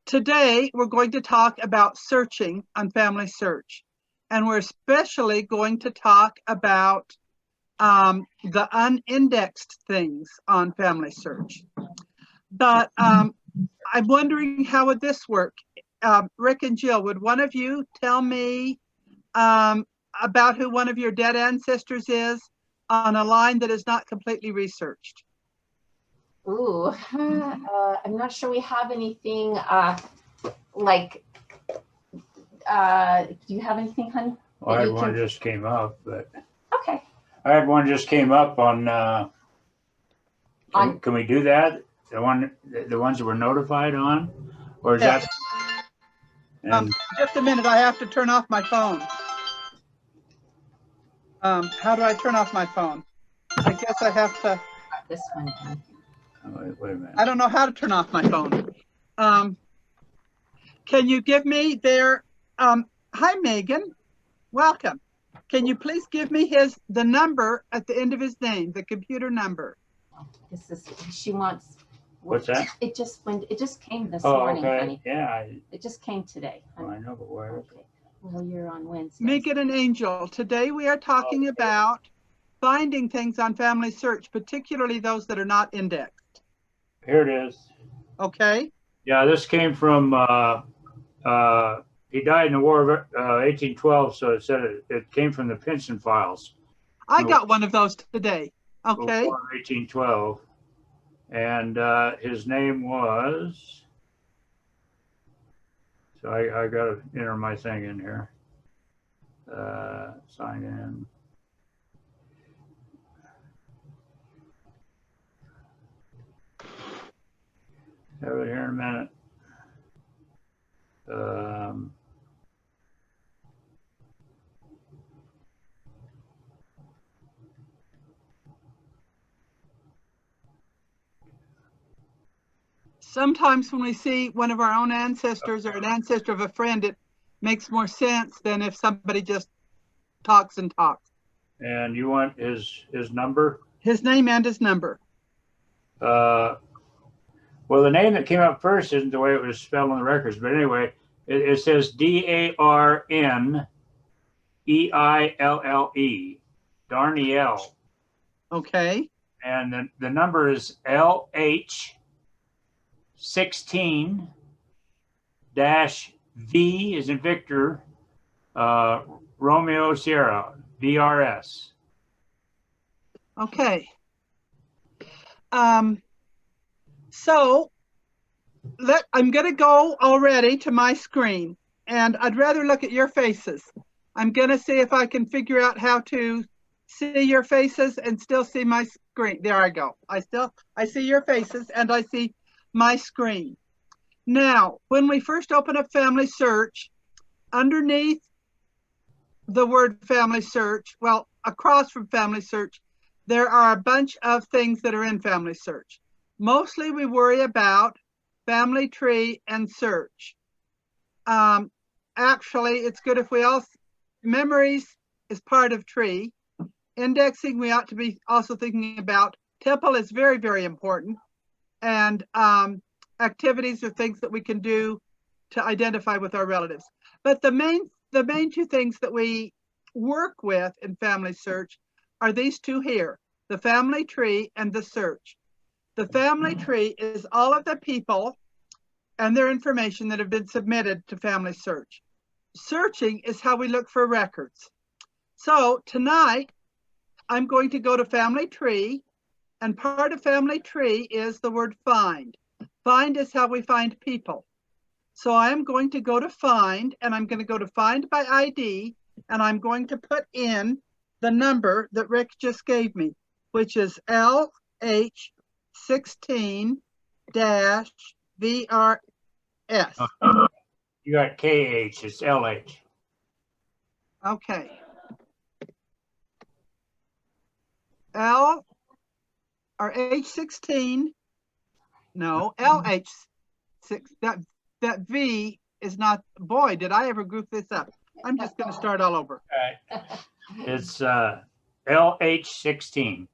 Today, we're going to talk about searching on Family Search. And we're especially going to talk about the unindexed things on Family Search. But I'm wondering, how would this work? Rick and Jill, would one of you tell me about who one of your dead ancestors is on a line that is not completely researched? Ooh, I'm not sure we have anything do you have anything, hun? Well, I had one just came up, but okay. I had one just came up on. Can we do that? The ones that were notified on, or is that? And just a minute, I have to turn off my phone. How do I turn off my phone? I guess I have to. This one. wait a minute. I don't know how to turn off my phone. Can you give me their? Hi, Megan. Welcome. Can you please give me the number at the end of his name, the computer number? This is, she wants. What's that? It just came this morning, okay. honey. Yeah. It just came today. Oh, I know, but where? Okay. Well, you're on Wednesday. Megan and Angel, today we are talking about finding things on Family Search, particularly those that are not indexed. Here it is. Okay. Yeah, this came from, he died in the War of 1812, so it said it came from the pension files. I got one of those today. Okay. War of 1812. And his name was, so I got to enter my thing in here. Sign in. Have it here in a minute. Sometimes when we see one of our own ancestors or an ancestor of a friend, it makes more sense than if somebody just talks and talks. And you want his number? His name and his number. Well, the name that came up first isn't the way it was spelled on the records, but anyway, it says Darnelle, Darnelle. Okay. And the number is LH16-V is in Victor, Romeo Sierra, VRS. Okay. So I'm going to go already to my screen, and I'd rather look at your faces. I'm going to see if I can figure out how to see your faces and still see my screen. There I go. I see your faces and I see my screen. Now, when we first open up Family Search, underneath the word Family Search, well, across from Family Search, there are a bunch of things that are in Family Search. Mostly we worry about family tree and search. Actually, it's good if we memories is part of tree. Indexing, we ought to be also thinking about. Temple is very, very important. And activities are things that we can do to identify with our relatives. But the main two things that we work with in Family Search are these two here, the family tree and the search. The family tree is all of the people and their information that have been submitted to Family Search. Searching is how we look for records. So tonight, I'm going to go to Family Tree, and part of Family Tree is the word find. Find is how we find people. So I'm going to go to find, and I'm going to go to find by ID, and I'm going to put in the number that Rick just gave me, which is LH16-VRS. You got KH, it's LH. Okay. L or H16, no, LH6, that V is not, boy, did I ever goof this up. I'm just going to start all over. All right. It's LH16.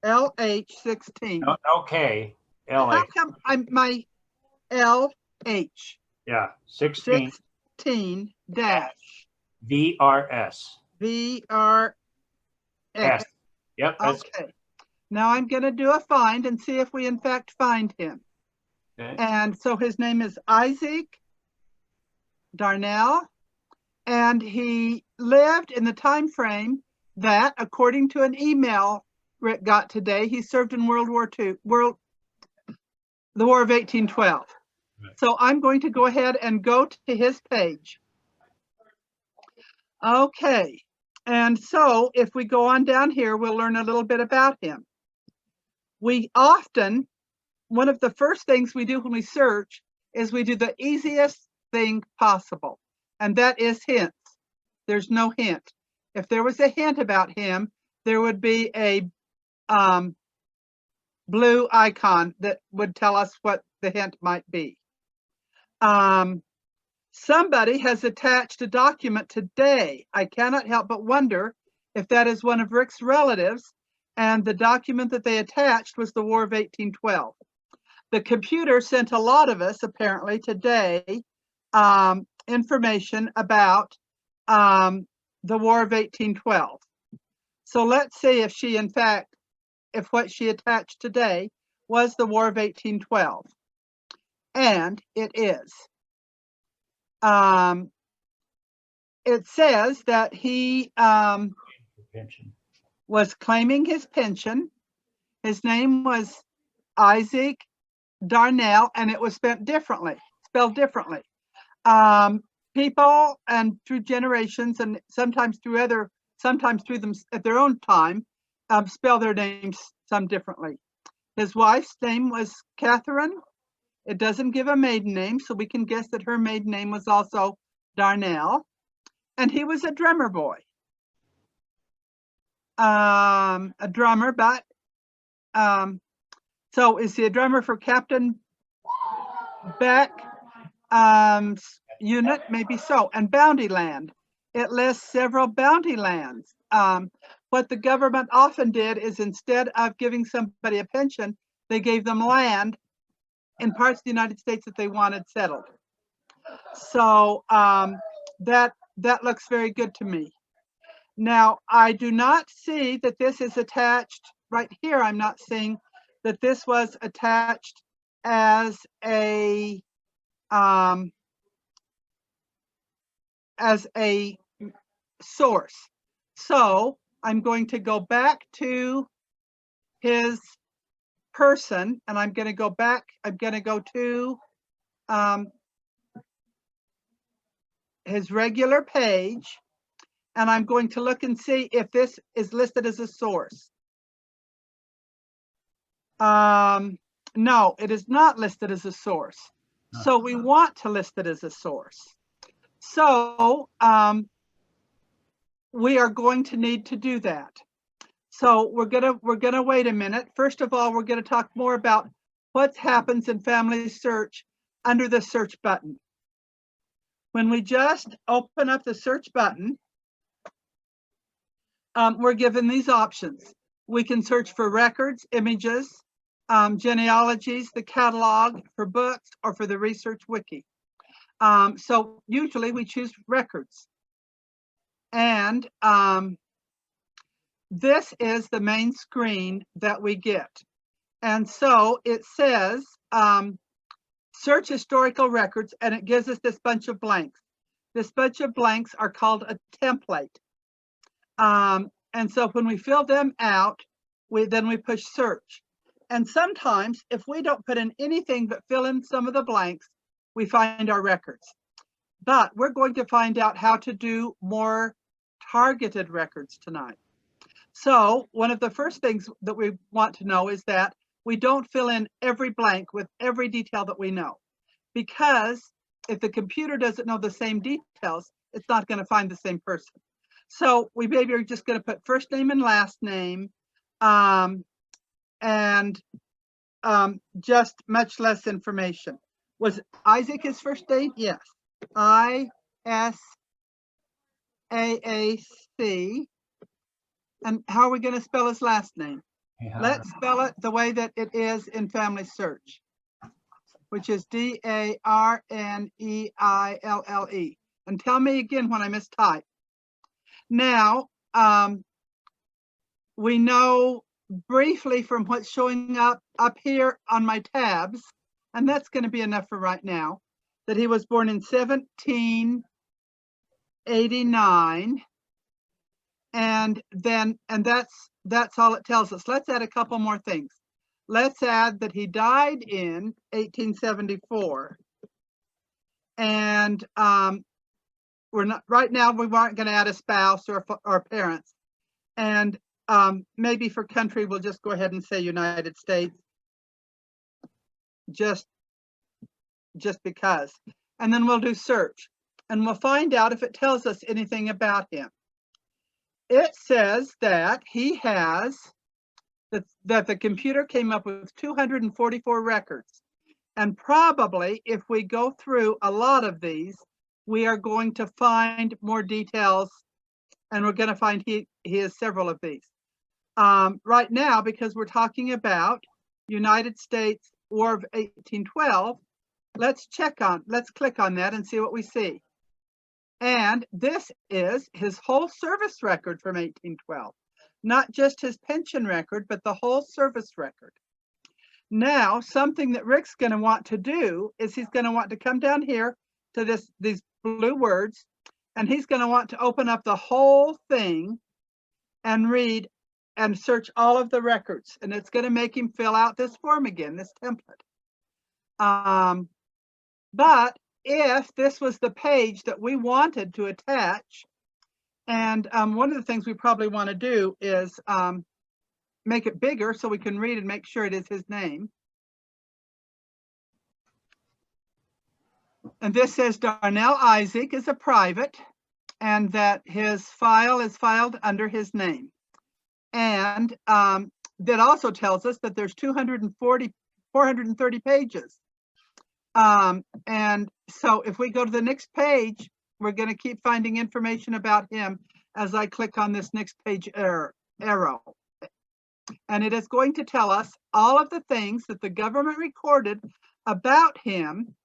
LH16. No K, LH. How come my LH? Yeah, 16 16 dash VRS. VRS. S. Yep, that's Okay. Now I'm going to do a find and see if we in fact find him. okay. And so his name is Isaac Darnell, and he lived in the time frame that, according to an email Rick got today, he served in World War II, the War of 1812. Right. So I'm going to go ahead and go to his page. Okay, and so if we go on down here, we'll learn a little bit about him. We often, one of the first things we do when we search is we do the easiest thing possible, and that is hints. There's no hint. If there was a hint about him, there would be a blue icon that would tell us what the hint might be. Somebody has attached a document today. I cannot help but wonder if that is one of Rick's relatives, and the document that they attached was the War of 1812. The computer sent a lot of us, apparently, today, information about the War of 1812. So let's see if she, in fact, if what she attached today was the War of 1812. And it is. It says that he was claiming his pension. His name was Isaac Darnell, and it was spelled differently. People and through generations, and sometimes through them at their own time, spell their names some differently. His wife's name was Catherine. It doesn't give a maiden name, so we can guess that her maiden name was also Darnell. And he was a drummer boy. A drummer, but so is he a drummer for Captain Beck unit? Maybe so. And Bounty Land. It lists several bounty lands. What the government often did is, instead of giving somebody a pension, they gave them land in parts of the United States that they wanted settled. So that looks very good to me. Now, I do not see that this is attached right here. I'm not seeing that this was attached as a source. So I'm going to go back to his person, and I'm going to go to his regular page, and I'm going to look and see if this is listed as a source. No, it is not listed as a source. So we want to list it as a source. So we are going to need to do that. So we're gonna wait a minute. First of all, we're gonna talk more about what happens in Family Search under the search button. When we just open up the search button, we're given these options. We can search for records, images, genealogies, the catalog, for books, or for the research wiki. So usually we choose records. And this is the main screen that we get. And so it says, search historical records, and it gives us this bunch of blanks. This bunch of blanks are called a template. And so when we fill them out, then we push search. And sometimes if we don't put in anything but fill in some of the blanks, we find our records. But we're going to find out how to do more targeted records tonight. So one of the first things that we want to know is that we don't fill in every blank with every detail that we know, because if the computer doesn't know the same details, it's not going to find the same person. So we maybe are just going to put first name and last name, and just much less information. Was Isaac his first name? Yes. I-S-A-A-C. And how are we going to spell his last name? Yeah. Let's spell it the way that it is in Family Search, which is Darneille. And tell me again when I mistype. Now, we know briefly from what's showing up here on my tabs, and that's going to be enough for right now, that he was born in 1789. And that's all it tells us. Let's add a couple more things. Let's add that he died in 1874. And we're not right now, we aren't going to add a spouse or parents. And maybe for country, we'll just go ahead and say United States, just because. And then we'll do search, and we'll find out if it tells us anything about him. It says that he has, that the computer came up with 244 records. And probably if we go through a lot of these, we are going to find more details, and we're going to find he has several of these. Right now, because we're talking about United States War of 1812, let's click on that and see what we see. And this is his whole service record from 1812, not just his pension record, but the whole service record. Now, something that Rick's going to want to do is he's going to want to come down here to these blue words, and he's going to want to open up the whole thing and read and search all of the records. And it's going to make him fill out this form again, this template. But if this was the page that we wanted to attach, and one of the things we probably want to do is make it bigger so we can read and make sure it is his name. And this says Darnell Isaac is a private, and that his file is filed under his name. And that also tells us that there's 430 pages. And so if we go to the next page, we're going to keep finding information about him as I click on this next page arrow. And it is going to tell us all of the things that the government recorded about him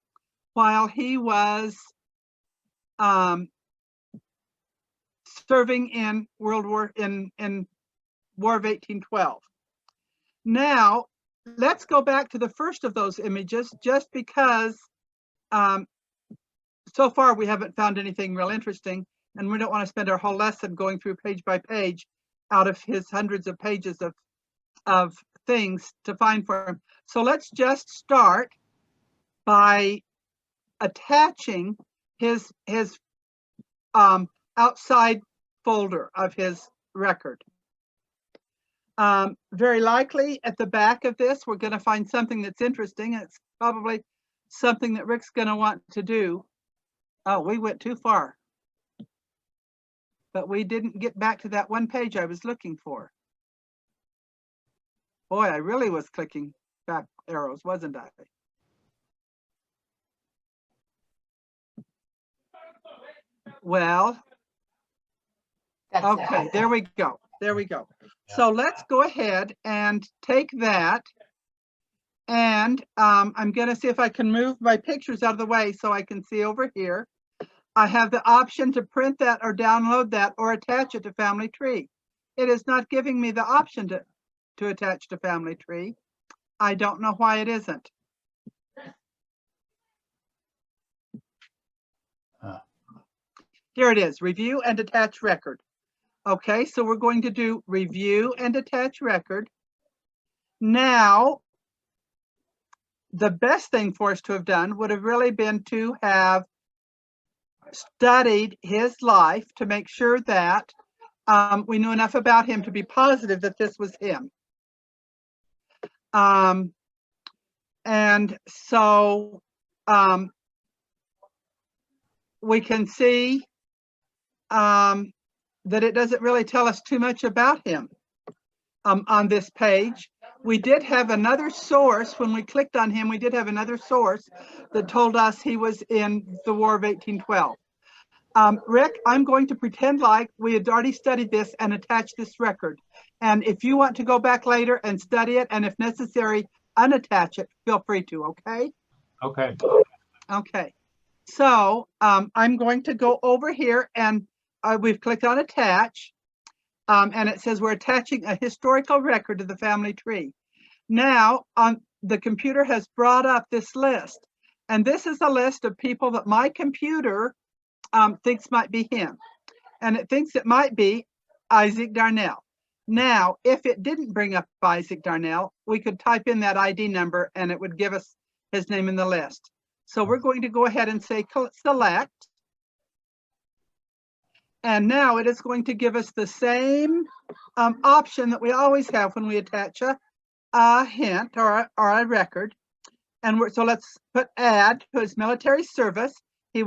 while he was serving in War of 1812. Now, let's go back to the first of those images, just because so far we haven't found anything real interesting, and we don't want to spend our whole lesson going through page by page out of his hundreds of pages of things to find for him. So let's just start by attaching his outside folder of his record. Very likely at the back of this, we're going to find something that's interesting. It's probably something that Rick's going to want to do. Oh, we went too far. But we didn't get back to that one page I was looking for. Boy, I really was clicking back arrows, wasn't I? Well, okay, there we go. There we go. So let's go ahead and take that. And I'm going to see if I can move my pictures out of the way so I can see over here. I have the option to print that or download that or attach it to Family Tree. It is not giving me the option to attach to Family Tree. I don't know why it isn't. Here it is, review and attach record. Okay, so we're going to do review and attach record. Now, the best thing for us to have done would have really been to have studied his life to make sure that we knew enough about him to be positive that this was him. And so we can see that it doesn't really tell us too much about him on this page. We did have another source. When we clicked on him, we did have another source that told us he was in the War of 1812. Rick, I'm going to pretend like we had already studied this and attached this record. And if you want to go back later and study it, and if necessary, unattach it, feel free to, okay? Okay. Okay. So I'm going to go over here, and we've clicked on attach, and it says we're attaching a historical record to the family tree. Now, the computer has brought up this list, and this is a list of people that my computer thinks might be him, and it thinks it might be Isaac Darnell. Now, if it didn't bring up Isaac Darnell, we could type in that ID number and it would give us his name in the list. So we're going to go ahead and say select. And now it is going to give us the same option that we always have when we attach a hint or a record. And so let's put add to his military service. He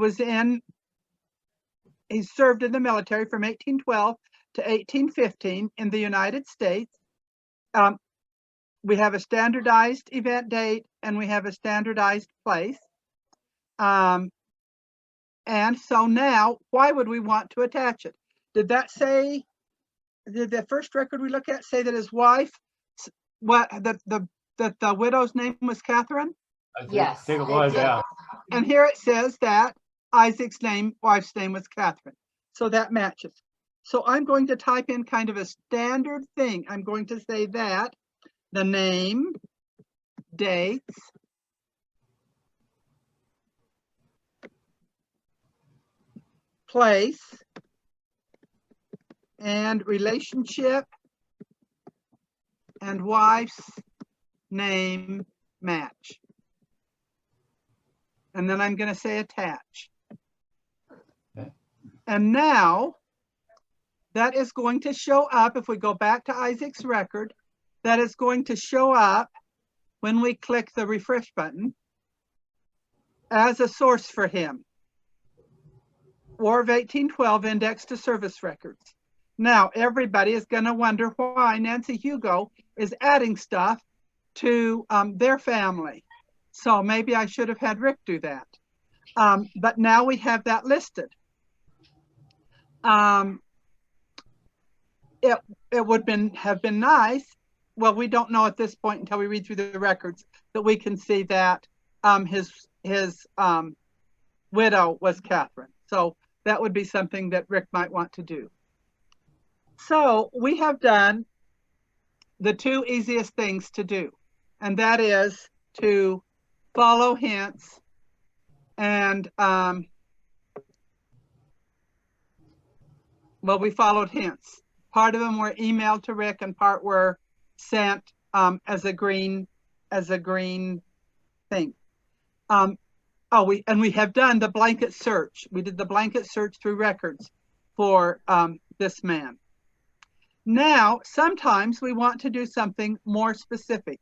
served in the military from 1812 to 1815 in the United States. We have a standardized event date and we have a standardized place. And so now, why would we want to attach it? Did that say, did the first record we look at say that his wife, that the widow's name was Catherine? I think it was, yeah. And here it says that Isaac's wife's name was Catherine. So that matches. So I'm going to type in kind of a standard thing. I'm going to say that the name, dates, place, and relationship, and wife's name match. And then I'm going to say attach. Okay. And now that is going to show up, if we go back to Isaac's record, that is going to show up when we click the refresh button as a source for him. War of 1812 index to service records. Now everybody is going to wonder why Nancy Hugo is adding stuff to their family. So maybe I should have had Rick do that. But now we have that listed. It would have been nice. Well, we don't know at this point until we read through the records that we can see that his widow was Catherine. So that would be something that Rick might want to do. So we have done the two easiest things to do, and that is to follow hints and well, we followed hints. Part of them were emailed to Rick and part were sent as a green thing. We have done the blanket search. We did the blanket search through records for this man. Now, sometimes we want to do something more specific.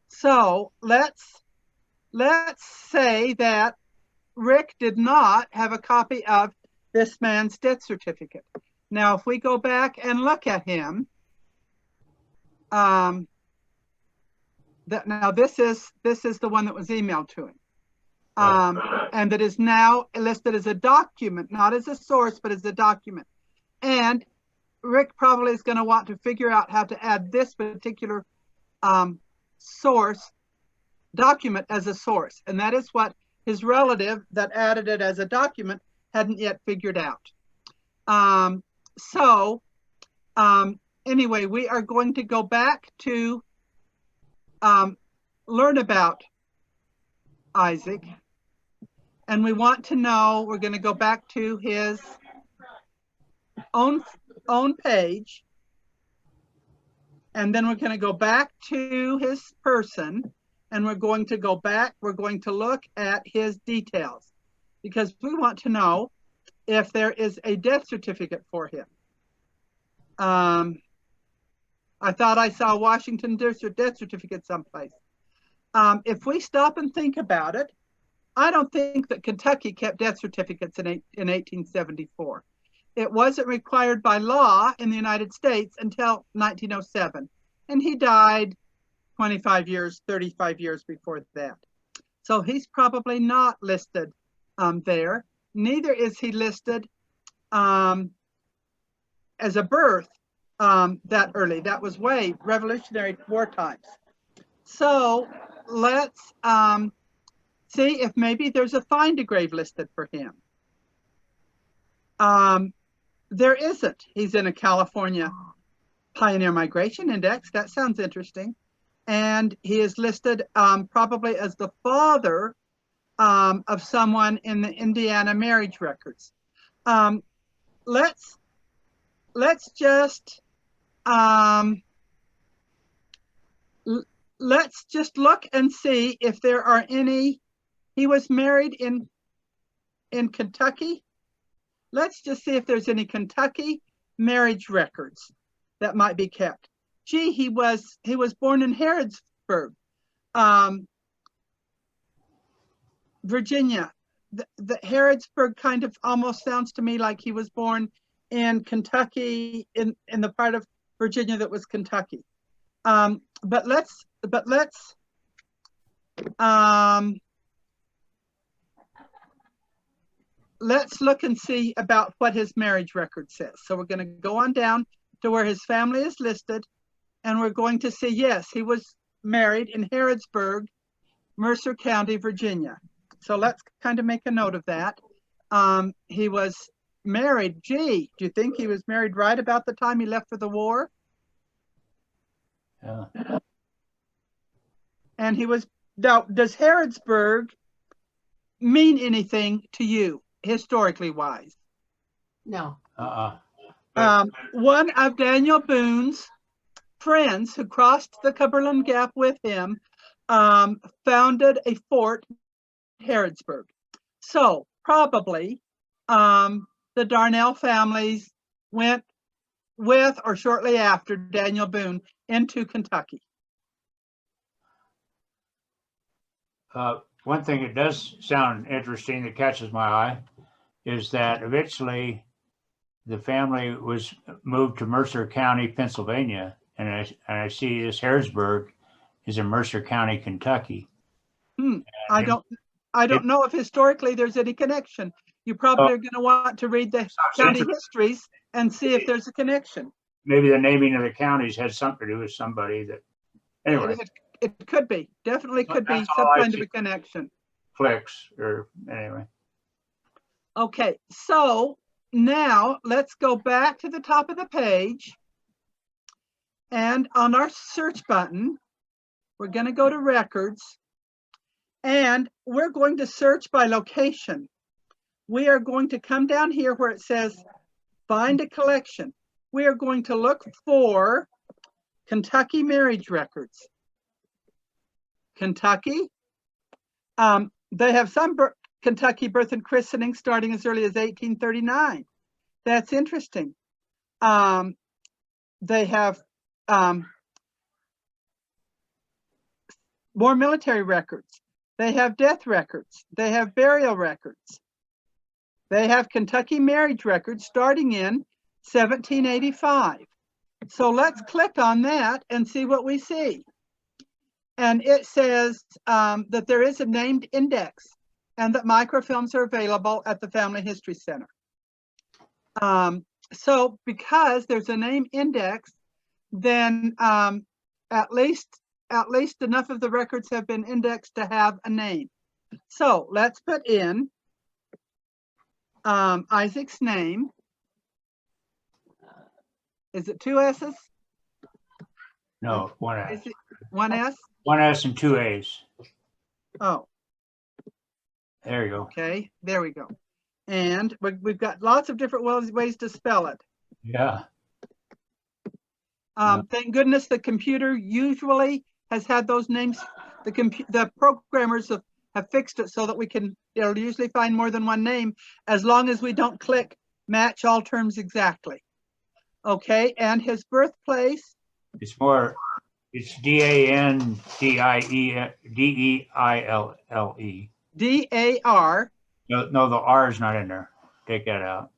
So let's say that Rick did not have a copy of this man's death certificate. Now, if we go back and look at him, now this is the one that was emailed to him, and that is now listed as a document, not as a source, but as a document. And Rick probably is going to want to figure out how to add this particular source document as a source, and that is what his relative that added it as a document hadn't yet figured out. Anyway, we are going to go back to learn about Isaac, and we want to know, we're going to go back to his own page, and then we're going to go back to his person, and we're going to go back, we're going to look at his details, because we want to know if there is a death certificate for him. I thought I saw Washington death certificate someplace. If we stop and think about it, I don't think that Kentucky kept death certificates in 1874. It wasn't required by law in the United States until 1907. And he died 25 years, 35 years before that. So he's probably not listed there. Neither is he listed as a birth that early. That was way Revolutionary War times. So let's see if maybe there's a find a grave listed for him. There isn't. He's in a California Pioneer Migration Index. That sounds interesting. And he is listed probably as the father of someone in the Indiana marriage records. Let's just look and see if there are any. He was married in Kentucky. Let's just see if there's any Kentucky marriage records that might be kept. Gee, he was born in Harrodsburg, Virginia. The Harrodsburg kind of almost sounds to me like he was born in Kentucky, in the part of Virginia that was Kentucky. But let's look and see about what his marriage record says. So we're going to go on down to where his family is listed, and we're going to see, yes, he was married in Harrodsburg, Mercer County, Virginia. So let's kind of make a note of that. He was married. Gee, do you think he was married right about the time he left for the war? Yeah. And he was, now, does Harrodsburg mean anything to you, historically wise? No. One of Daniel Boone's friends who crossed the Cumberland Gap with him founded a fort in Harrodsburg. So probably the Darnell families went with or shortly after Daniel Boone into Kentucky. One thing that does sound interesting that catches my eye is that eventually the family was moved to Mercer County, Pennsylvania, and I see this Harrodsburg is in Mercer County, Kentucky. I don't know if historically there's any connection. You probably are going to want to read the county histories and see if there's a connection. Maybe the naming of the counties had something to do with somebody that, anyway. It could be, definitely could be some kind of a connection. Flicks, or anyway. Okay, so now let's go back to the top of the page. And on our search button, we're going to go to records. And we're going to search by location. We are going to come down here where it says find a collection. We are going to look for Kentucky marriage records. Kentucky. They have some Kentucky birth and christening starting as early as 1839. That's interesting. They have more military records. They have death records. They have burial records. They have Kentucky marriage records starting in 1785. So let's click on that and see what we see. And it says that there is a named index and that microfilms are available at the Family History Center. So because there's a name index, then at least enough of the records have been indexed to have a name. So let's put in Isaac's name. Is it 2 S's? No, one S. Is it 1 S? 1 S and 2 A's. Oh. There you go. Okay, there we go. And we've got lots of different ways to spell it. Yeah. Thank goodness the computer usually has had those names. The programmers have fixed it so that we can usually find more than one name as long as we don't click match all terms exactly. Okay, and his birthplace? It's D-A-N-D-I-E-D-E-I-L-L-E. D-A-R. No, the R is not in there. Take that out.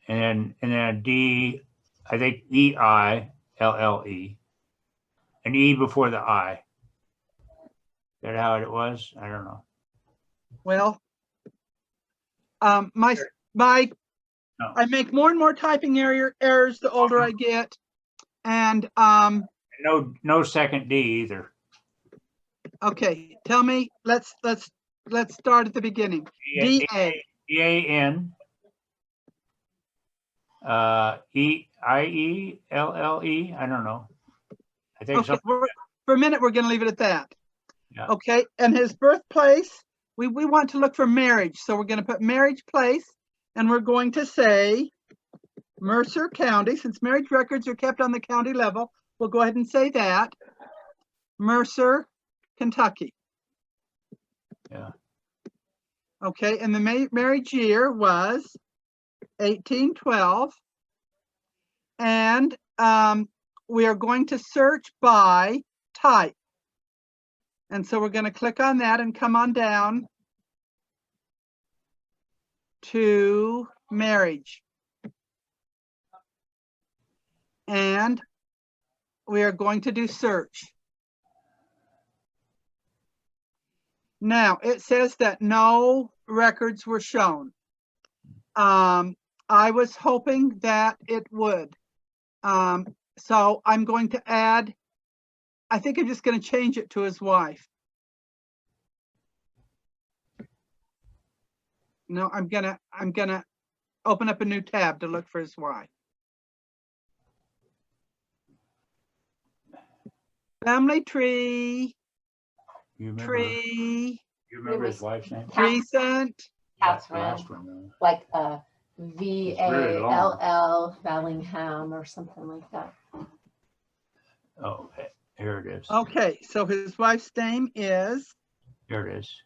And then D, I think E-I-L-L-E. An E before the I. Is that how it was? I don't know. Well, I make more and more typing errors the older I get, and no second D either. Okay, tell me, let's start at the beginning. DA. DAN. EIELLE. I don't know. I think Okay, so. for a minute, we're going to leave it at that. Yeah. Okay, and his birthplace, we want to look for marriage. So we're going to put marriage place, and we're going to say Mercer County. Since marriage records are kept on the county level, we'll go ahead and say that. Mercer, Kentucky. Yeah. Okay, and the marriage year was 1812. And we are going to search by type. And so we're going to click on that and come on down to marriage. And we are going to do search. Now, it says that no records were shown. I was hoping that it would. So I'm going to add, I think I'm just going to change it to his wife. No, I'm gonna open up a new tab to look for his wife. Family tree. You remember? Tree. You remember his wife's name? Recent. Catherine, like VALL Bellingham or something like that. Oh, here it is. Okay, so his wife's name is. Here it is.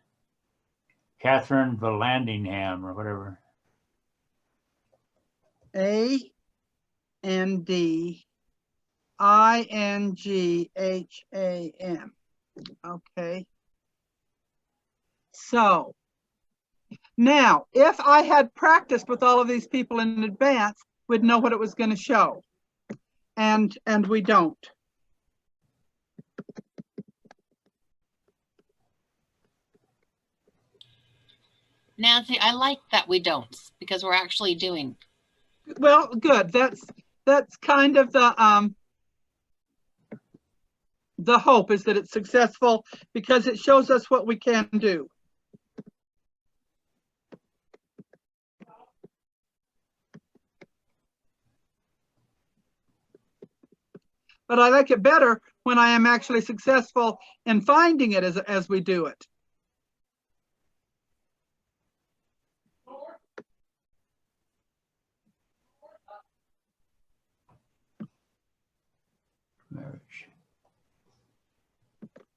Catherine Vallandingham or whatever. ANDINGHAM. Okay. So now, if I had practiced with all of these people in advance, we'd know what it was going to show. And we don't. Nancy, I like that we don't, because we're actually doing. Well, good. That's kind of the hope, is that it's successful because it shows us what we can do. But I like it better when I am actually successful in finding it as we do it. Marriage.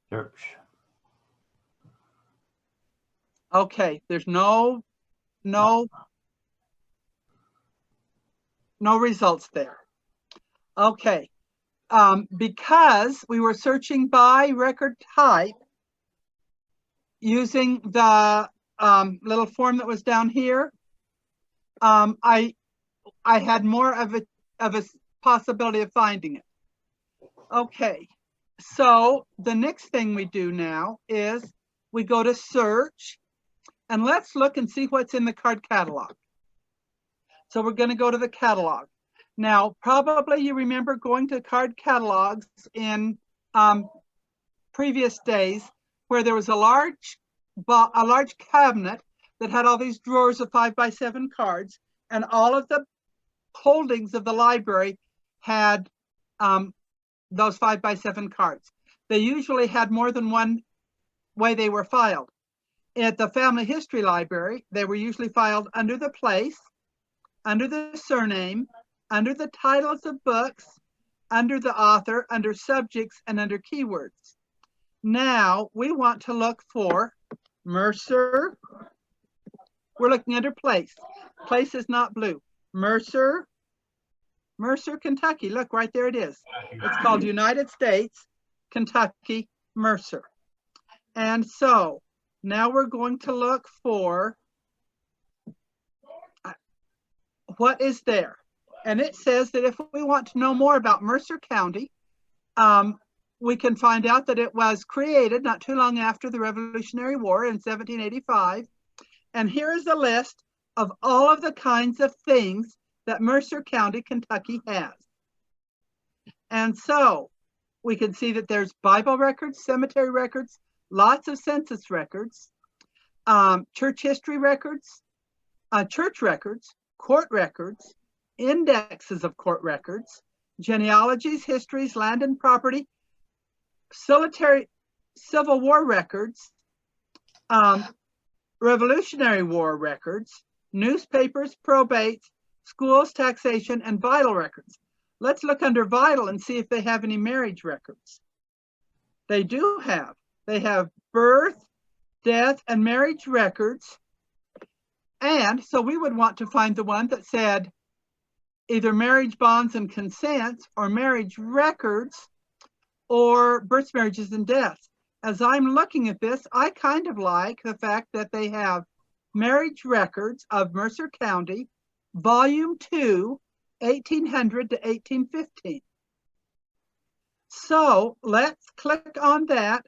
Search. Okay, there's no results there. Okay, because we were searching by record type using the little form that was down here, I had more of a possibility of finding it. Okay, so the next thing we do now is we go to search, and let's look and see what's in the card catalog. So we're going to go to the catalog. Now, probably you remember going to card catalogs in previous days where there was a large cabinet that had all these drawers of 5x7 cards, and all of the holdings of the library had those 5x7 cards. They usually had more than one way they were filed. At the Family History Library, they were usually filed under the place, under the surname, under the titles of books, under the author, under subjects, and under keywords. Now we want to look for Mercer. We're looking under place. Place is not blue. Mercer, Kentucky. Look, right there it is. It's called United States, Kentucky, Mercer. And so now we're going to look for what is there. And it says that if we want to know more about Mercer County, we can find out that it was created not too long after the Revolutionary War in 1785. And here is a list of all of the kinds of things that Mercer County, Kentucky has. And so we can see that there's Bible records, cemetery records, lots of census records, church history records, church records, court records, indexes of court records, genealogies, histories, land and property, Civil War records, Revolutionary War records, newspapers, probates, schools, taxation, and vital records. Let's look under vital and see if they have any marriage records. They do have. They have birth, death, and marriage records. And so we would want to find the one that said either marriage bonds and consents, or marriage records, or births, marriages, and deaths. As I'm looking at this, I kind of like the fact that they have marriage records of Mercer County, Volume 2, 1800 to 1815. So let's click on that.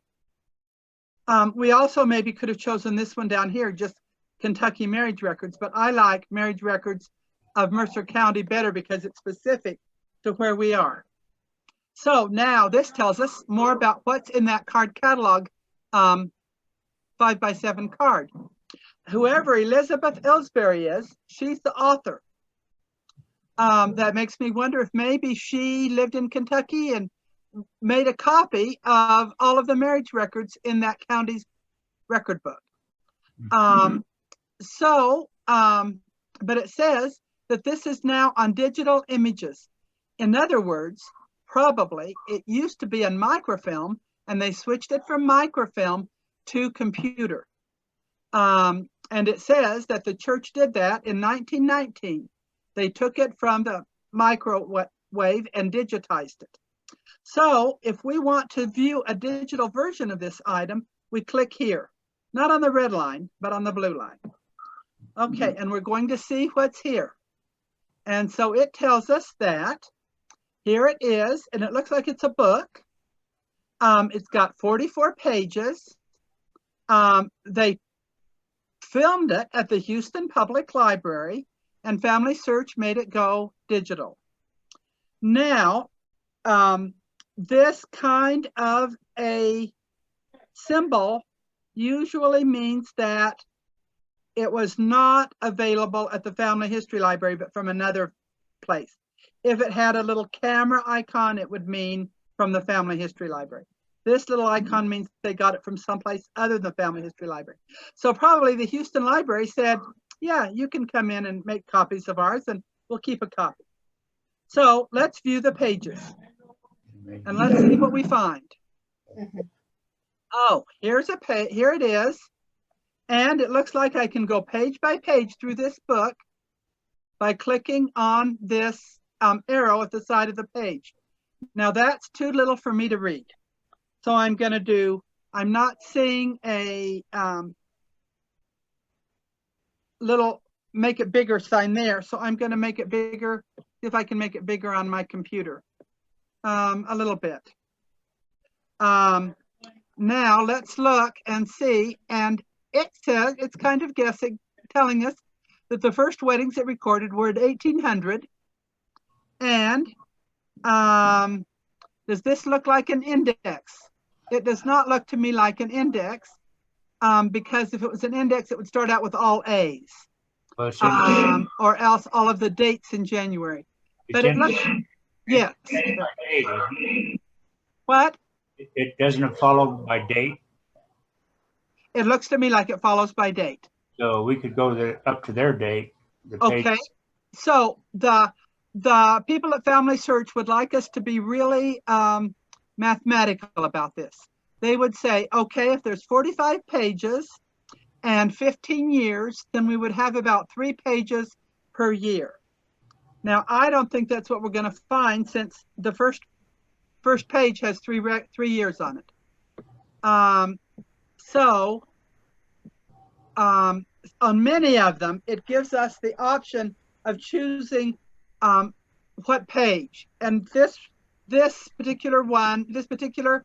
We also maybe could have chosen this one down here, just Kentucky marriage records, but I like marriage records of Mercer County better because it's specific to where we are. So now this tells us more about what's in that card catalog 5x7 card. Whoever Elizabeth Ellsbury is, she's the author. That makes me wonder if maybe she lived in Kentucky and made a copy of all of the marriage records in that county's record book. But it says that this is now on digital images. In other words, probably it used to be on microfilm and they switched it from microfilm to computer. And it says that the church did that in 1919. They took it from the microwave and digitized it. So if we want to view a digital version of this item, we click here, not on the red line, but on the blue line. Okay, and we're going to see what's here. And so it tells us that here it is, and it looks like it's a book. It's got 44 pages. They filmed it at the Houston Public Library, and Family Search made it go digital. Now, this kind of a symbol usually means that it was not available at the Family History Library, but from another place. If it had a little camera icon, it would mean from the Family History Library. This little icon means they got it from someplace other than the Family History Library. So probably the Houston Library said, yeah, you can come in and make copies of ours and we'll keep a copy. So let's view the pages and let's see what we find. Oh, here's a page, here it is. And it looks like I can go page by page through this book by clicking on this arrow at the side of the page. Now that's too little for me to read. So I'm not seeing a little make it bigger sign there. So I'm going to make it bigger, see if I can make it bigger on my computer a little bit. Now let's look and see, and it says, it's kind of guessing, telling us that the first weddings it recorded were at 1800. And does this look like an index? It does not look to me like an index, because if it was an index, it would start out with all A's, or else all of the dates in January. But it looks, yes. What? It doesn't follow by date. It looks to me like it follows by date. So we could go there up to their date. Okay. So the people at Family Search would like us to be really mathematical about this. They would say, okay, if there's 45 pages and 15 years, then we would have about 3 pages per year. Now, I don't think that's what we're going to find, since the first page has 3 years on it. On many of them, it gives us the option of choosing what page. And this particular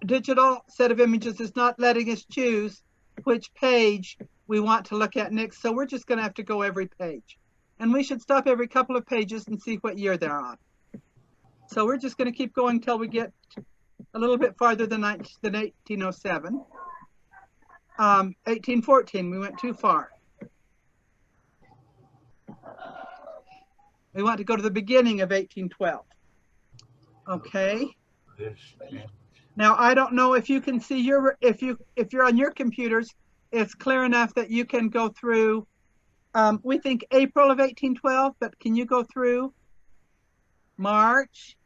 digital set of images is not letting us choose which page we want to look at next. So we're just going to have to go every page. And we should stop every couple of pages and see what year they're on. So we're just going to keep going till we get a little bit farther than 1807. 1814, we went too far. We want to go to the beginning of 1812. Okay. This, yeah. Now, I don't know if you can see if you're on your computers, it's clear enough that you can go through, we think April of 1812, but can you go through March?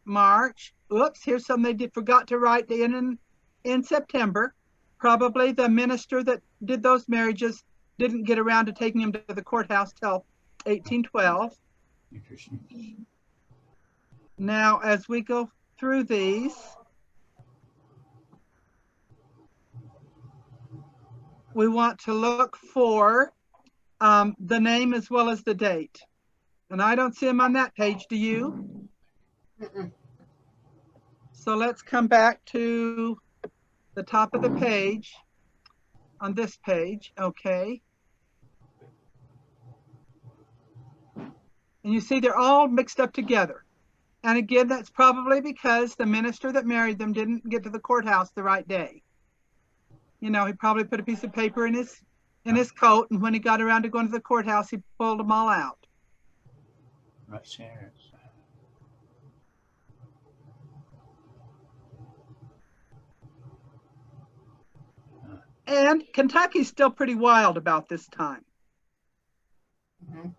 Oops, here's some they forgot to write in September. Probably the minister that did those marriages didn't get around to taking him to the courthouse till 1812. Interesting. Now, as we go through these, we want to look for the name as well as the date. And I don't see them on that page, do you? Mm-mm. So let's come back to the top of the page on this page, okay. And you see they're all mixed up together. And again, that's probably because the minister that married them didn't get to the courthouse the right day. You know, he probably put a piece of paper in his coat, and when he got around to going to the courthouse, he pulled them all out. Right, Sarah. And Kentucky's still pretty wild about this time. Mhm.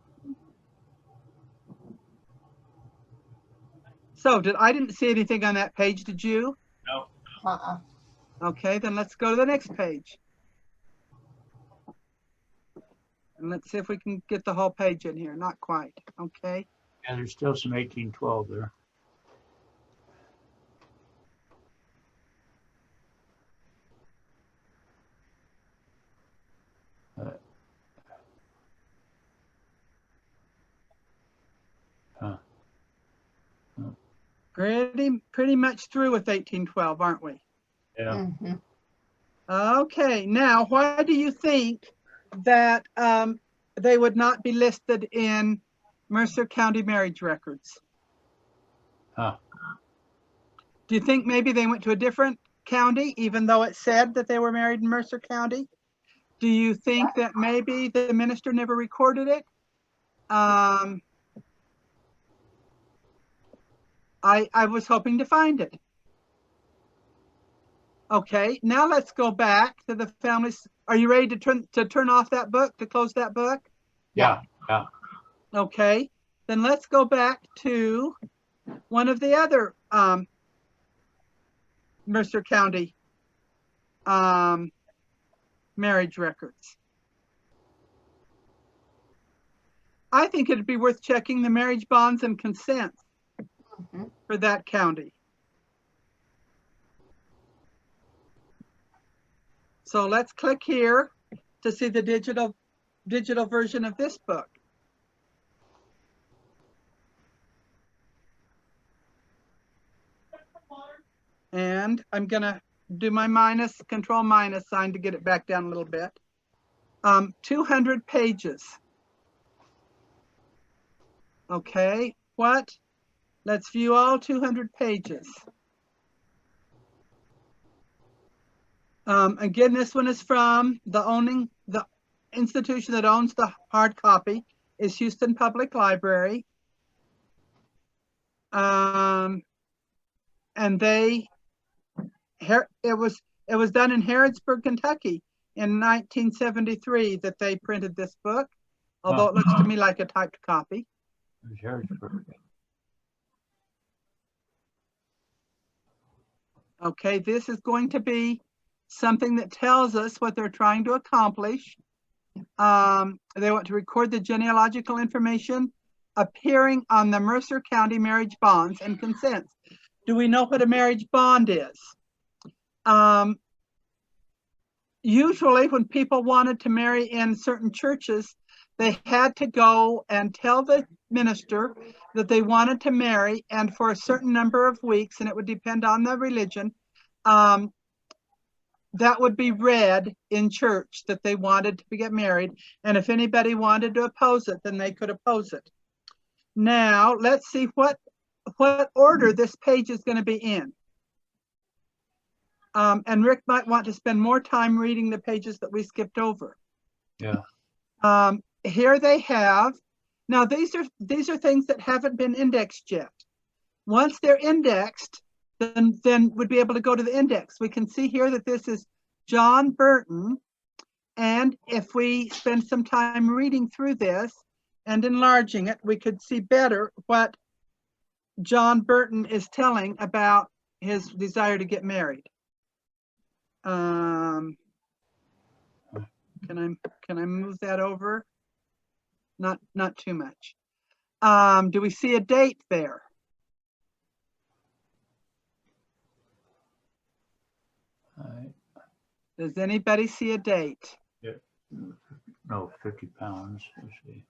So I didn't see anything on that page, did you? No. Uh-uh. Okay, then let's go to the next page. And let's see if we can get the whole page in here. Not quite, okay. Yeah, there's still some 1812 there. Pretty much through with 1812, aren't we? Yeah. Mhm. Okay, now why do you think that they would not be listed in Mercer County marriage records? Huh. Do you think maybe they went to a different county, even though it said that they were married in Mercer County? Do you think that maybe the minister never recorded it? I was hoping to find it. Okay, now let's go back to the families. Are you ready to turn off that book, to close that book? Yeah. Yeah. Okay, then let's go back to one of the other Mercer County marriage records. I think it'd be worth checking the marriage bonds and consents Mhm. for that county. So let's click here to see the digital version of this book. And I'm gonna do my control minus sign to get it back down a little bit. 200 pages. Okay, let's view all 200 pages. Again, this one is from the institution that owns the hard copy is Houston Public Library. And it was done in Harrodsburg, Kentucky in 1973 that they printed this book, although it looks to me like a typed copy. Okay, this is going to be something that tells us what they're trying to accomplish. They want to record the genealogical information appearing on the Mercer County marriage bonds and consents. Do we know what a marriage bond is? Usually when people wanted to marry in certain churches, they had to go and tell the minister that they wanted to marry, and for a certain number of weeks, and it would depend on the religion, that would be read in church that they wanted to get married. And if anybody wanted to oppose it, then they could oppose it. Now, let's see what order this page is going to be in. And Rick might want to spend more time reading the pages that we skipped over. Yeah. Here they have, now these are things that haven't been indexed yet. Once they're indexed, then we'd be able to go to the index. We can see here that this is John Burton. And if we spend some time reading through this and enlarging it, we could see better what John Burton is telling about his desire to get married. Can I move that over? Not too much. Do we see a date there? Does anybody see a date? Yeah. No, 50 pounds. Let's see.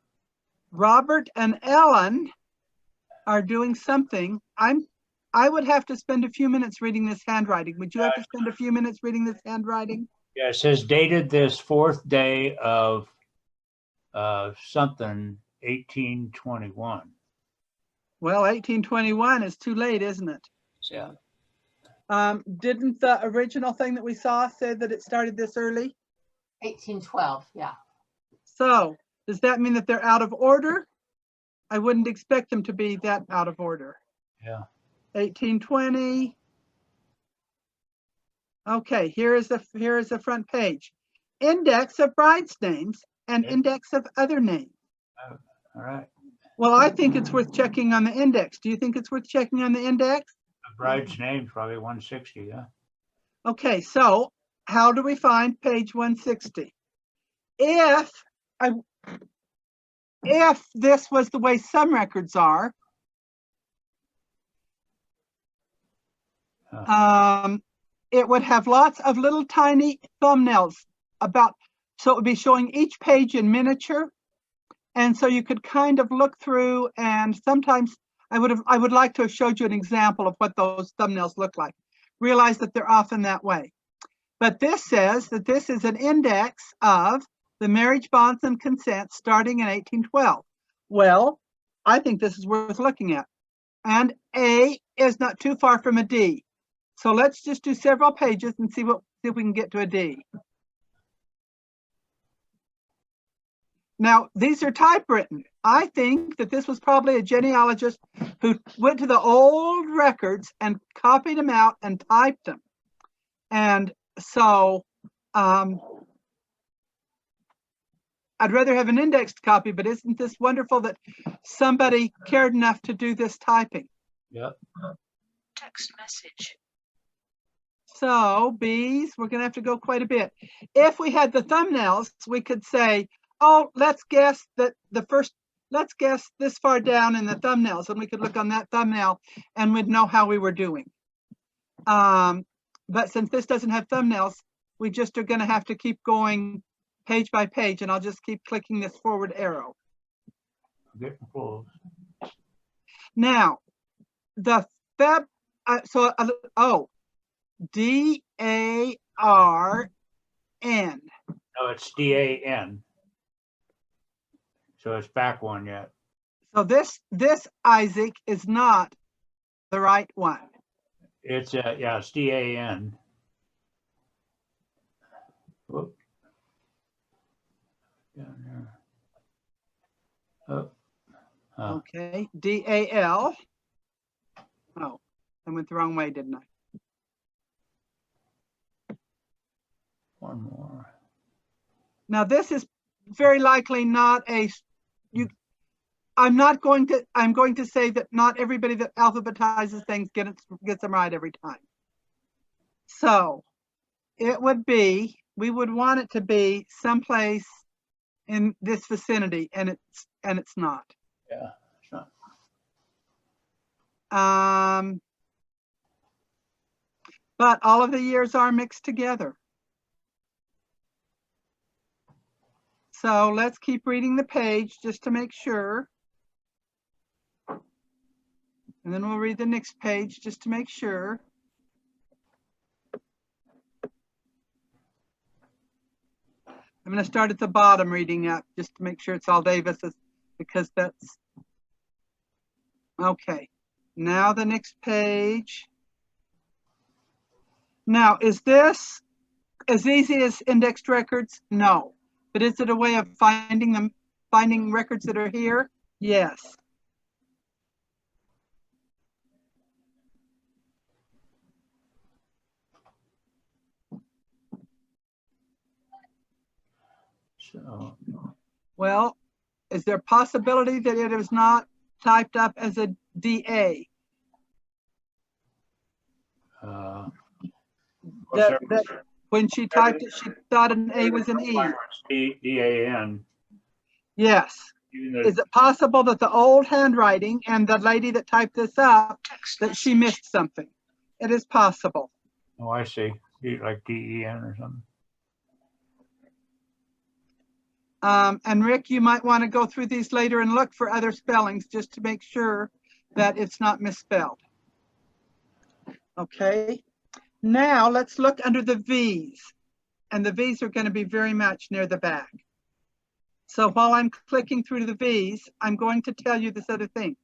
Robert and Ellen are doing something. I would have to spend a few minutes reading this handwriting. Would you have to spend a few minutes reading this handwriting? Yeah, it says dated this 4th day of something 1821. Well, 1821 is too late, isn't it? Yeah. Didn't the original thing that we saw say that it started this early? 1812, yeah. So does that mean that they're out of order? I wouldn't expect them to be that out of order. Yeah. 1820. Okay, here is the front page. Index of brides' names and index of other names. All right. Well, I think it's worth checking on the index. Do you think it's worth checking on the index? The bride's name's probably 160, yeah. Okay, so how do we find page 160? If this was the way some records are, it would have lots of little tiny thumbnails so it would be showing each page in miniature. And so you could kind of look through, and sometimes I would like to have showed you an example of what those thumbnails look like. Realize that they're often that way. But this says that this is an index of the marriage bonds and consents starting in 1812. Well, I think this is worth looking at. And A is not too far from a D. So let's just do several pages and see if we can get to a D. Now, these are typewritten. I think that this was probably a genealogist who went to the old records and copied them out and typed them. And so I'd rather have an indexed copy, but isn't this wonderful that somebody cared enough to do this typing? Yep. Text message. So B's, we're going to have to go quite a bit. If we had the thumbnails, we could say, oh, let's guess that let's guess this far down in the thumbnails, and we could look on that thumbnail and we'd know how we were doing. But since this doesn't have thumbnails, we just are going to have to keep going page by page, and I'll just keep clicking this forward arrow. Getting close. Now, the Feb, D-A-R-N. No, it's D-A-N. So it's back one yet. So this Isaac is not the right one. It's yeah, it's D-A-N. Whoop. Down there. Oh. Okay, D-A-L. Oh, I went the wrong way, didn't I? One more. Now this is very likely not I'm going to say that not everybody that alphabetizes things gets them right every time. So it would be, we would want it to be someplace in this vicinity, and it's not. Yeah, it's not. But all of the years are mixed together. So let's keep reading the page just to make sure. And then we'll read the next page just to make sure. I'm going to start at the bottom reading up just to make sure it's all Davis's, because that's okay. Now the next page. Now, is this as easy as indexed records? No. But is it a way of finding records that are here? Yes. So, Well, is there a possibility that it is not typed up as a DA? That when she typed it, she thought an A was an E. DAN. Yes. Is it possible that the old handwriting and the lady that typed this up, Text that she message. missed something? It is possible. Oh, I see. Like DEN or something. And Rick, you might want to go through these later and look for other spellings just to make sure that it's not misspelled. Okay. Now let's look under the V's, and the V's are going to be very much near the back. So while I'm clicking through the V's, I'm going to tell you this other thing.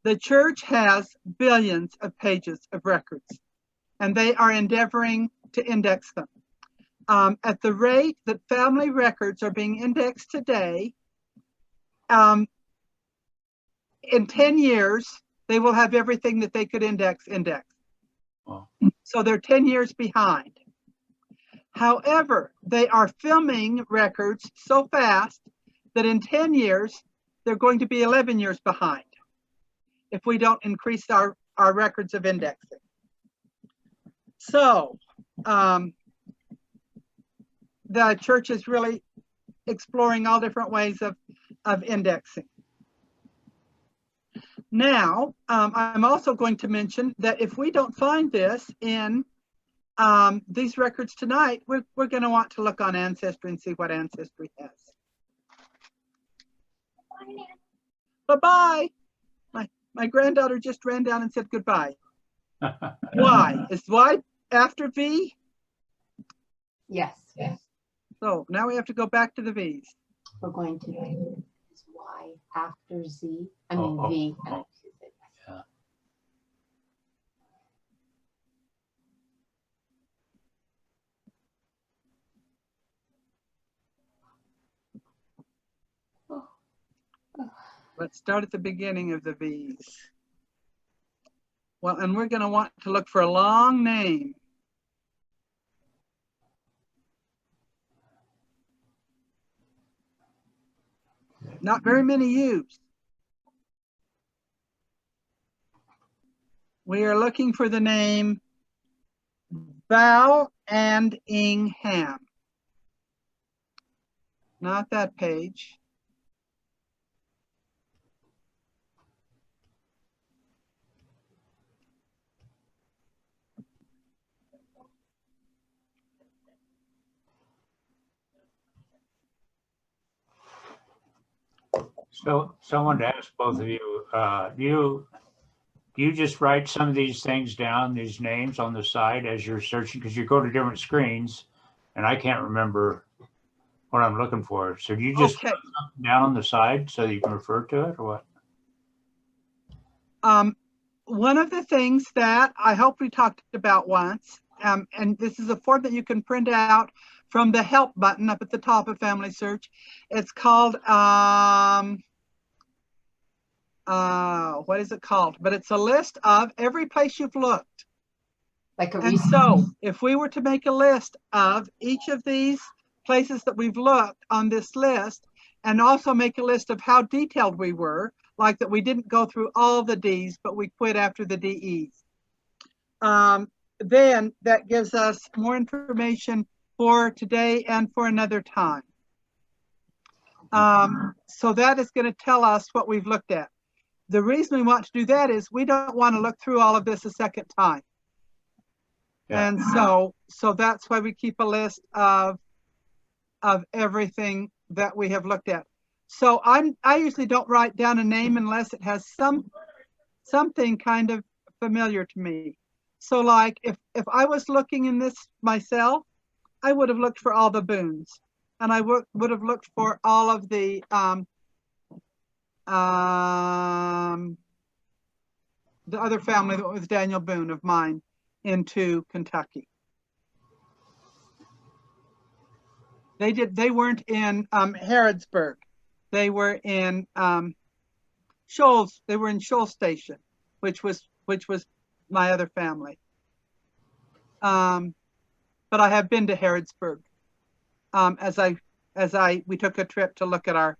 The church has billions of pages of records, and they are endeavoring to index them. At the rate that family records are being indexed today, in 10 years, they will have everything that they could index. Wow. So they're 10 years behind. However, they are filming records so fast that in 10 years, they're going to be 11 years behind if we don't increase our records of indexing. So the church is really exploring all different ways of indexing. Now, I'm also going to mention that if we don't find this in these records tonight, we're going to want to look on Ancestry and see what Ancestry has. Bye-bye. My granddaughter just ran down and said goodbye. Y. Is Y after V? Yes. So now we have to go back to the V's. We're going to do Y after Z. I mean Oh, V. oh. Yeah. Let's start at the beginning of the V's. Well, and we're going to want to look for a long name. Not very many U's. We are looking for the name Val and Ingham. Not that page. So someone to ask both of you, do you just write some of these things down, these names on the side as you're searching? Because you go to different screens and I can't remember what I'm looking for. So do you just Okay. put something down on the side so that you can refer to it or what? One of the things that I hope we talked about once, and this is a form that you can print out from the help button up at the top of Family Search. It's called, what is it called? But it's a list of every place you've looked. Like a And so if we were to make a list of each of these places that we've looked on this list, and also make a list of how detailed we were, like that we didn't go through all the D's, but we quit after the DEs. Then that gives us more information for today and for another time. So that is going to tell us what we've looked at. The reason we want to do that is we don't want to look through all of this a second time. Yeah. And so that's why we keep a list of everything that we have looked at. So I usually don't write down a name unless it has something kind of familiar to me. So like if I was looking in this myself, I would have looked for all the Boones, and I would have looked for all of the other family that was Daniel Boone of mine into Kentucky. They weren't in Harrodsburg. They were in Shoals. They were in Shoals Station, which was my other family. But I have been to Harrodsburg we took a trip to look at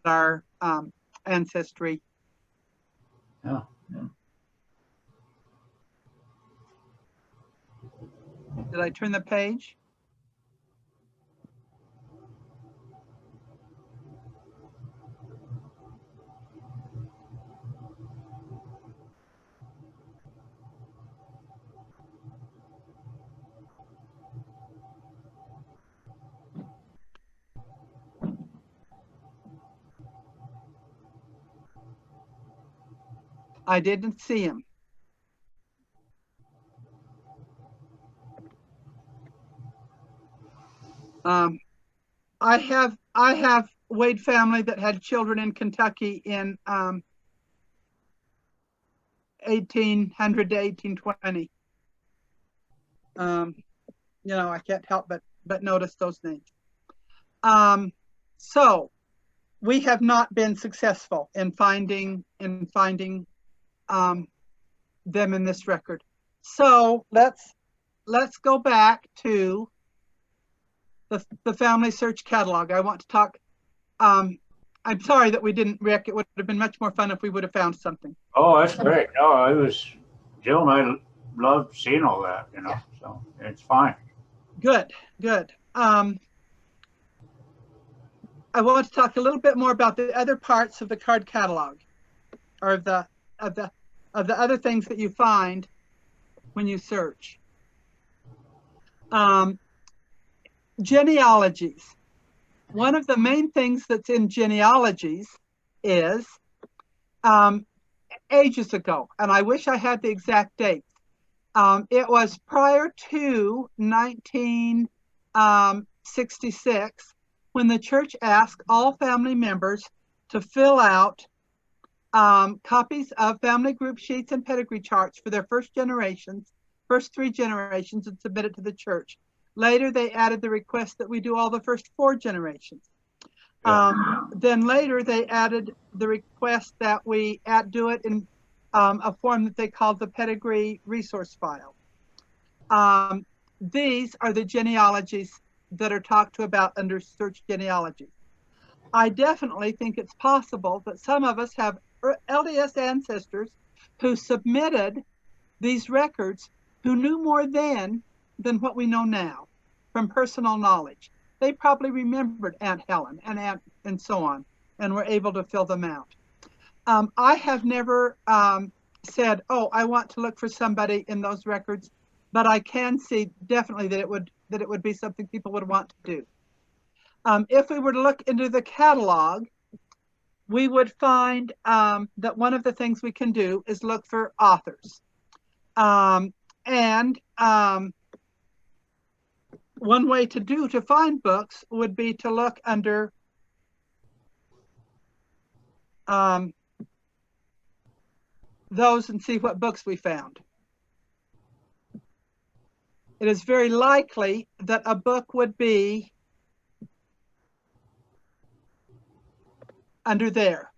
our ancestry. Yeah. Did I turn the page? I didn't see him. I have Wade family that had children in Kentucky in 1800 to 1820. You know, I can't help but notice those names. So we have not been successful in finding them in this record. So let's go back to the family search catalog. I want to talk. I'm sorry that we didn't, Rick. It would have been much more fun if we would have found something. Oh, that's great. No, it was, Jill and I loved seeing all that, you know, so it's fine. Good. I want to talk a little bit more about the other parts of the card catalog, or of the other things that you find when you search. Genealogies. One of the main things that's in genealogies is ages ago, and I wish I had the exact date. It was prior to 1966 when the church asked all family members to fill out copies of family group sheets and pedigree charts for their first 3 generations, and submit it to the church. Later, they added the request that we do all the first 4 generations. Then later, they added the request that we do it in a form that they called the pedigree resource file. These are the genealogies that are talked to about under search genealogies. I definitely think it's possible that some of us have LDS ancestors who submitted these records who knew more then than what we know now from personal knowledge. They probably remembered Aunt Helen and so on, and were able to fill them out. I have never said, oh, I want to look for somebody in those records, but I can see definitely that it would be something people would want to do. If we were to look into the catalog, we would find that one of the things we can do is look for authors. One way to find books would be to look under those and see what books we found. It is very likely that a book would be under there,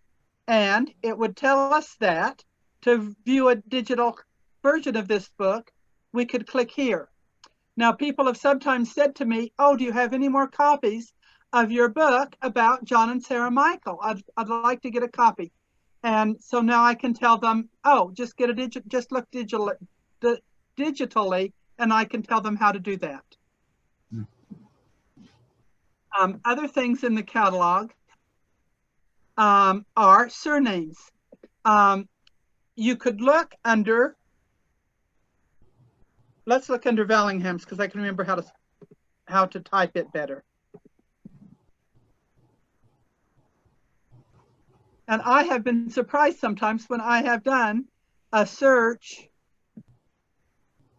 and it would tell us that to view a digital version of this book, we could click here. Now, people have sometimes said to me, oh, do you have any more copies of your book about John and Sarah Michael? I'd like to get a copy. And so now I can tell them, oh, just look digitally, and I can tell them how to do that. Other things in the catalog are surnames. You could look under, let's look under Vallingham's, because I can remember how to type it better. And I have been surprised sometimes when I have done a search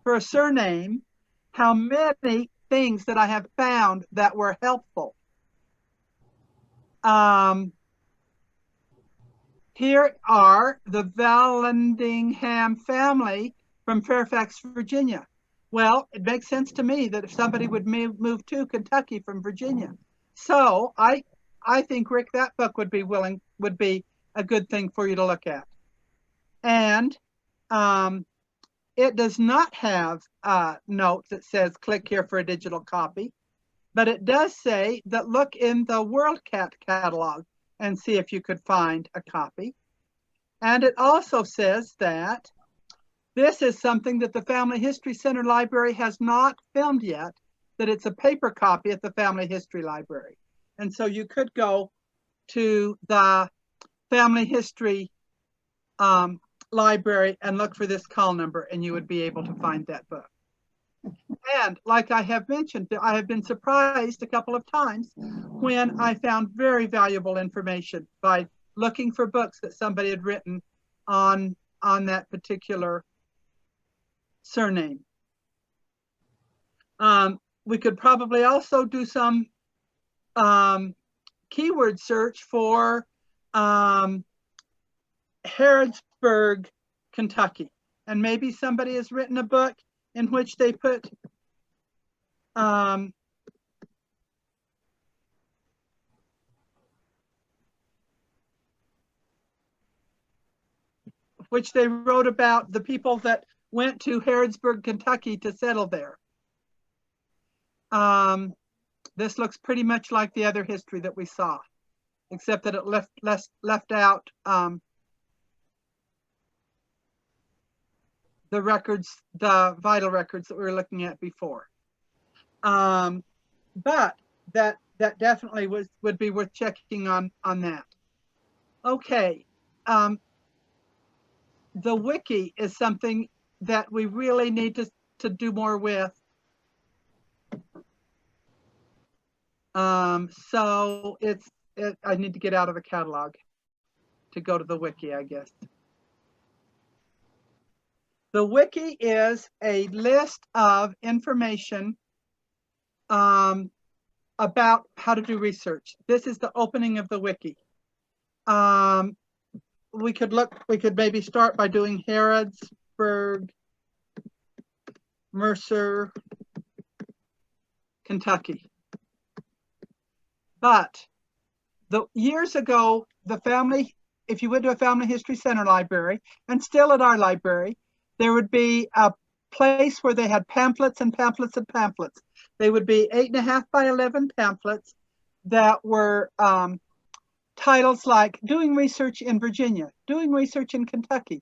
for a surname, how many things that I have found that were helpful. Here are the Vallandigham family from Fairfax, Virginia. Well, it makes sense to me that if somebody would move to Kentucky from Virginia. So I think, Rick, that book would be a good thing for you to look at. And it does not have a note that says click here for a digital copy, but it does say that look in the WorldCat catalog and see if you could find a copy. And it also says that this is something that the Family History Center Library has not filmed yet, that it's a paper copy at the Family History Library. And so you could go to the Family History Library and look for this call number, and you would be able to find that book. And like I have mentioned, I have been surprised a couple of times when I found very valuable information by looking for books that somebody had written on that particular surname. We could probably also do some keyword search for Harrodsburg, Kentucky. And maybe somebody has written a book in which they put which they wrote about the people that went to Harrodsburg, Kentucky to settle there. This looks pretty much like the other history that we saw, except that it left out the records, the vital records that we were looking at before. But that definitely would be worth checking on that. Okay. The wiki is something that we really need to do more with. So I need to get out of the catalog to go to the wiki, I guess. The wiki is a list of information about how to do research. This is the opening of the wiki. We could maybe start by doing Harrodsburg, Mercer, Kentucky. But years ago, if you went to a Family History Center library, and still at our library, there would be a place where they had pamphlets and pamphlets and pamphlets. They would be 8.5 by 11 pamphlets that were titles like doing research in Virginia, doing research in Kentucky,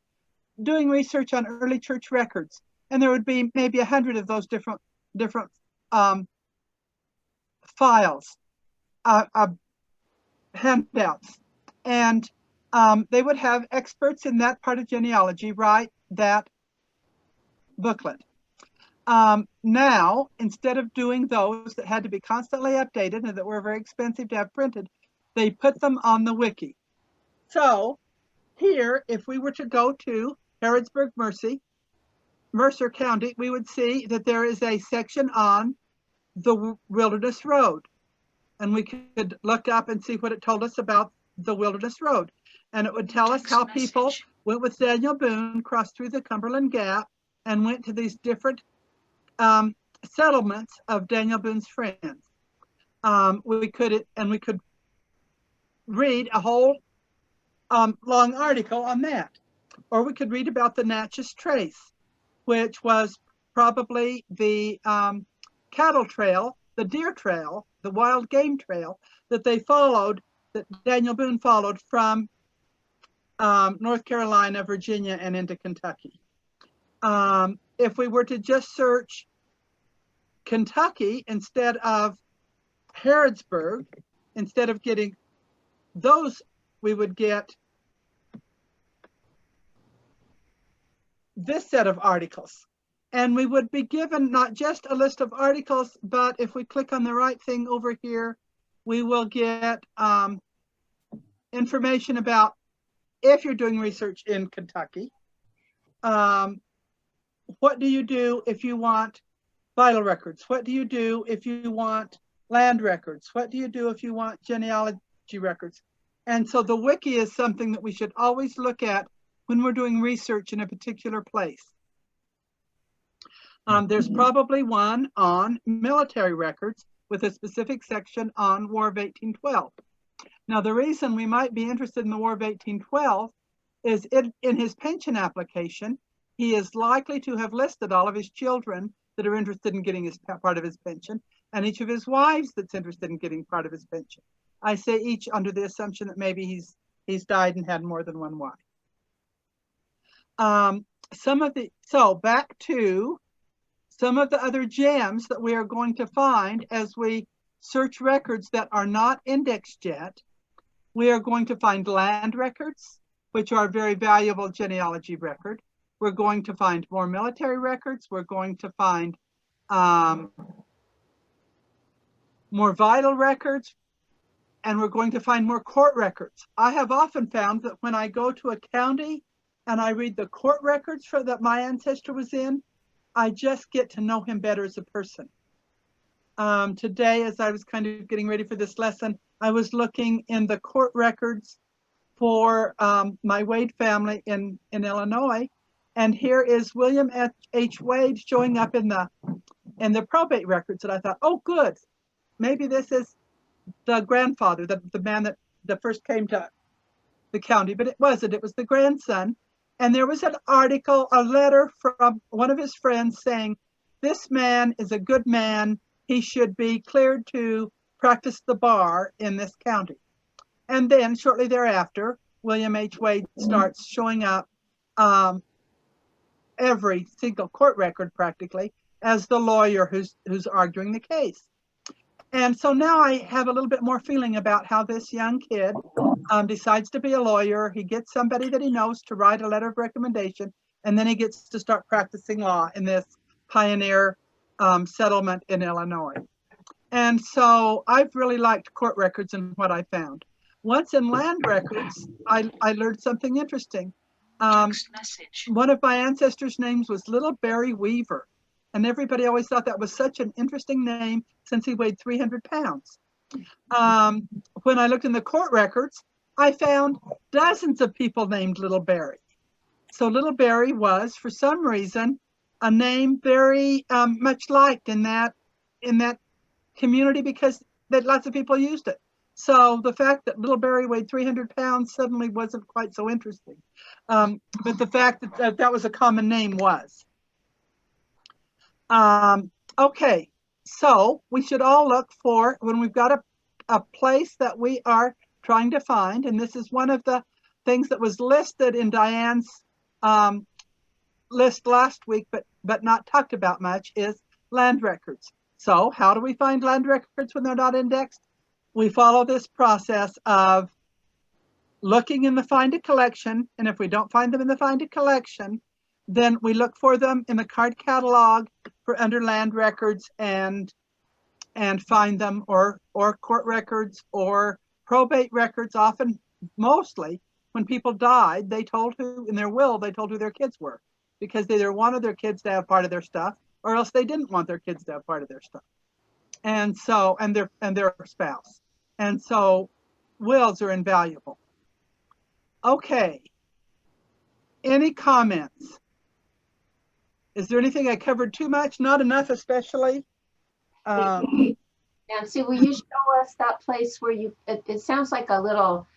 doing research on early church records. And there would be maybe 100 of those different files, handouts. And they would have experts in that part of genealogy write that booklet. Now, instead of doing those that had to be constantly updated and that were very expensive to have printed, they put them on the wiki. So here, if we were to go to Harrodsburg, Mercer County, we would see that there is a section on the Wilderness Road. And we could look up and see what it told us about the Wilderness Road. And it would tell us how people went with Daniel Boone, crossed through the Cumberland Gap, and went to these different settlements of Daniel Boone's friends. We could read a whole long article on that. Or we could read about the Natchez Trace, which was probably the cattle trail, the deer trail, the wild game trail that they followed, that Daniel Boone followed from North Carolina, Virginia, and into Kentucky. If we were to just search Kentucky instead of Harrodsburg, instead of getting those, we would get this set of articles. And we would be given not just a list of articles, but if we click on the right thing over here, we will get information about if you're doing research in Kentucky. What do you do if you want vital records? What do you do if you want land records? What do you do if you want genealogy records? And so the wiki is something that we should always look at when we're doing research in a particular place. There's probably one on military records with a specific section on War of 1812. Now, the reason we might be interested in the War of 1812 is in his pension application, he is likely to have listed all of his children that are interested in getting part of his pension, and each of his wives that's interested in getting part of his pension. I say each under the assumption that maybe he's died and had more than one wife. So back to some of the other gems that we are going to find as we search records that are not indexed yet. We are going to find land records, which are a very valuable genealogy record. We're going to find more military records. We're going to find more vital records, and we're going to find more court records. I have often found that when I go to a county and I read the court records that my ancestor was in, I just get to know him better as a person. Today, as I was kind of getting ready for this lesson, I was looking in the court records for my Wade family in Illinois, and here is William H. Wade showing up in the probate records, and I thought, oh, good, maybe this is the grandfather, the man that first came to the county, but it wasn't. It was the grandson. And there was an article, a letter from one of his friends saying, this man is a good man. He should be cleared to practice the bar in this county. And then shortly thereafter, William H. Wade starts showing up every single court record practically as the lawyer who's arguing the case. And so now I have a little bit more feeling about how this young kid decides to be a lawyer. He gets somebody that he knows to write a letter of recommendation, and then he gets to start practicing law in this pioneer settlement in Illinois. And so I've really liked court records and what I found. Once in land records, I learned something interesting. Text message. One of my ancestors' names was Little Barry Weaver. And everybody always thought that was such an interesting name since he weighed 300 pounds. When I looked in the court records, I found dozens of people named Little Barry. So Little Barry was, for some reason, a name very much liked in that community because lots of people used it. So the fact that Little Barry weighed 300 pounds suddenly wasn't quite so interesting. But the fact that that was a common name was. Okay, so we should all look for, when we've got a place that we are trying to find, and this is one of the things that was listed in Diane's list last week, but not talked about much, is land records. So how do we find land records when they're not indexed? We follow this process of looking in the Find a Collection, and if we don't find them in the Find a Collection, then we look for them in the card catalog for under land records and find them, or court records or probate records. Often, mostly, when people died, they told who, in their will, they told who their kids were, because they either wanted their kids to have part of their stuff, or else they didn't want their kids to have part of their stuff. And so, and their spouse. And so wills are invaluable. Okay. Any comments? Is there anything I covered too much? Not enough, especially? Nancy, will you show us that place where it sounds like a little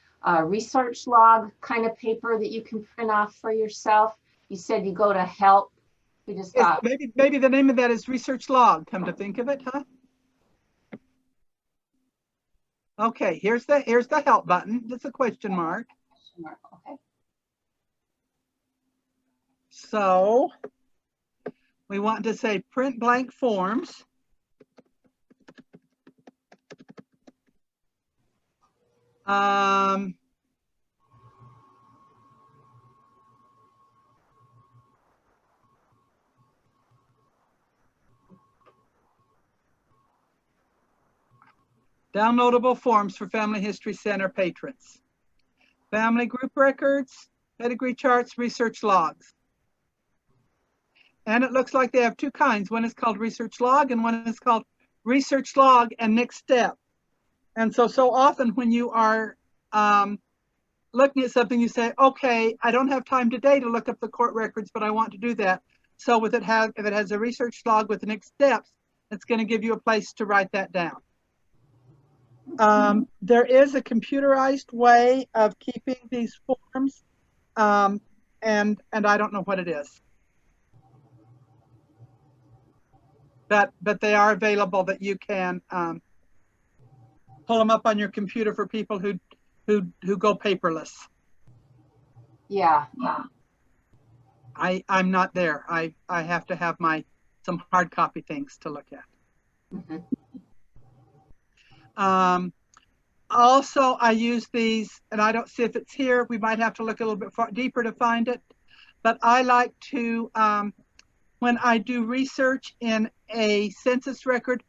research log kind of paper that you can print off for yourself. You said you go to help. We just got maybe the name of that is research log, come to think of it, huh? Okay, here's the help button. That's a question mark. Okay. So we want to say print blank forms. Downloadable forms for Family History Center patrons. Family group records, pedigree charts, research logs. And it looks like they have two kinds. One is called research log and one is called research log and next step. And so often when you are looking at something, you say, okay, I don't have time today to look up the court records, but I want to do that. So if it has a research log with the next steps, it's going to give you a place to write that down. There is a computerized way of keeping these forms, and I don't know what it is. But they are available that you can pull them up on your computer for people who go paperless. Yeah. I'm not there. I have to have some hard copy things to look at. Mm-hmm. Also, I use these, and I don't see if it's here. We might have to look a little bit deeper to find it. But I like to, when I do research in a census record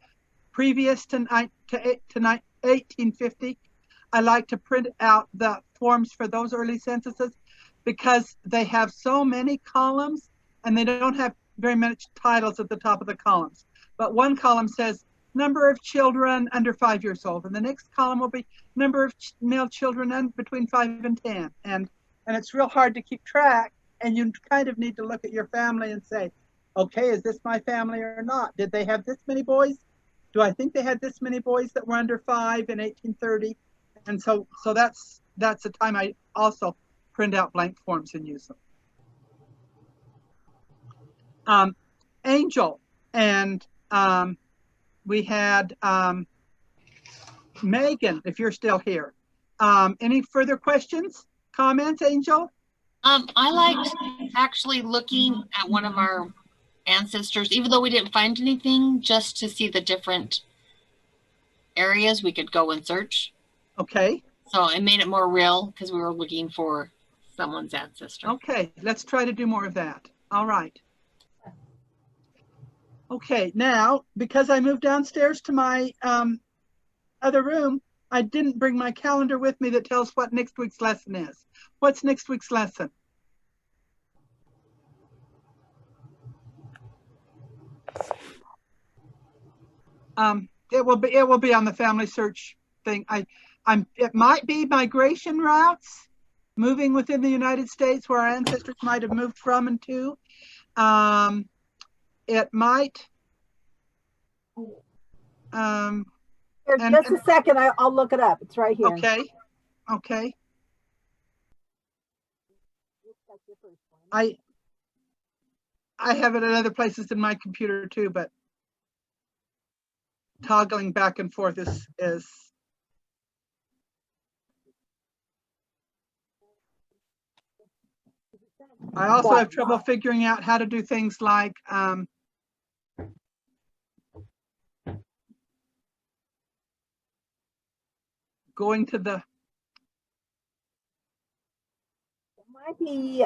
previous to 1850, I like to print out the forms for those early censuses because they have so many columns and they don't have very much titles at the top of the columns. But one column says number of children under 5 years old, and the next column will be number of male children between 5 and 10. And it's real hard to keep track, and you kind of need to look at your family and say, okay, is this my family or not? Did they have this many boys? Do I think they had this many boys that were under 5 in 1830? And so that's the time I also print out blank forms and use them. Angel, and we had Megan, if you're still here. Any further questions, comments, Angel? I liked actually looking at one of our ancestors, even though we didn't find anything, just to see the different areas we could go and search. Okay. So it made it more real because we were looking for someone's ancestor. Okay, let's try to do more of that. All right. Okay, now, because I moved downstairs to my other room, I didn't bring my calendar with me that tells what next week's lesson is. What's next week's lesson? It will be on the family search thing. It might be migration routes, moving within the United States where our ancestors might have moved from and to. It might. Here, just a second, I'll look it up. It's right here. Okay. Okay. I have it at other places in my computer too, but toggling back and forth is I also have trouble figuring out how to do things like going to the. It might be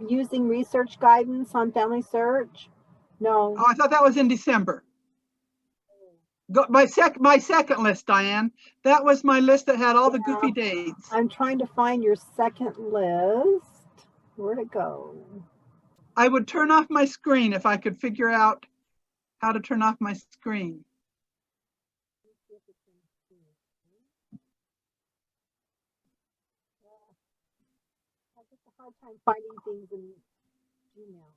using research guidance on family search. No. Oh, I thought that was in December. My second list, Diane. That was my list that had all the goofy dates. I'm trying to find your second list. Where'd it go? I would turn off my screen if I could figure out how to turn off my screen. I have a hard time finding things in Gmail.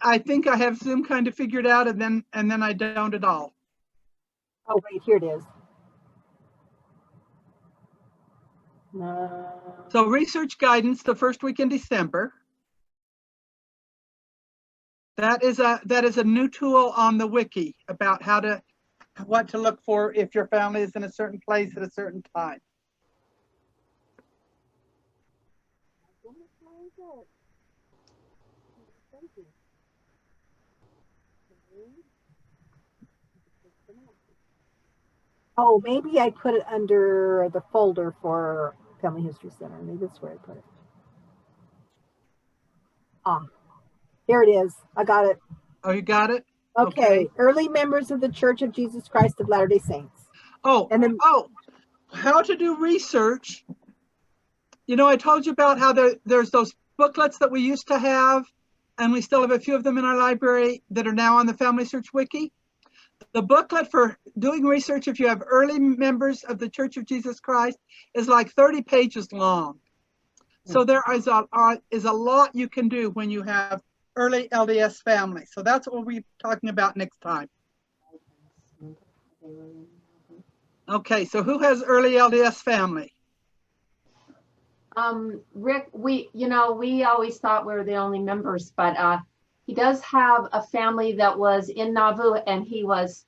I think I have Zoom kind of figured out, and then I don't at all. Oh wait, here it is. So research guidance the first week in December. That is a new tool on the wiki about what to look for if your family is in a certain place at a certain time. Oh, maybe I put it under the folder for Family History Center. Maybe that's where I put it. Ah, here it is. I got it. Oh, you got it? Okay. Early members of the Church of Jesus Christ of Latter-day Saints. Oh, and then how to do research. You know, I told you about how there's those booklets that we used to have, and we still have a few of them in our library that are now on the Family Search Wiki. The booklet for doing research, if you have early members of the Church of Jesus Christ, is like 30 pages long. So there is a lot you can do when you have early LDS family. So that's what we'll be talking about next time. Okay, so who has early LDS family? Rick, we always thought we were the only members, but he does have a family that was in Nauvoo, and he was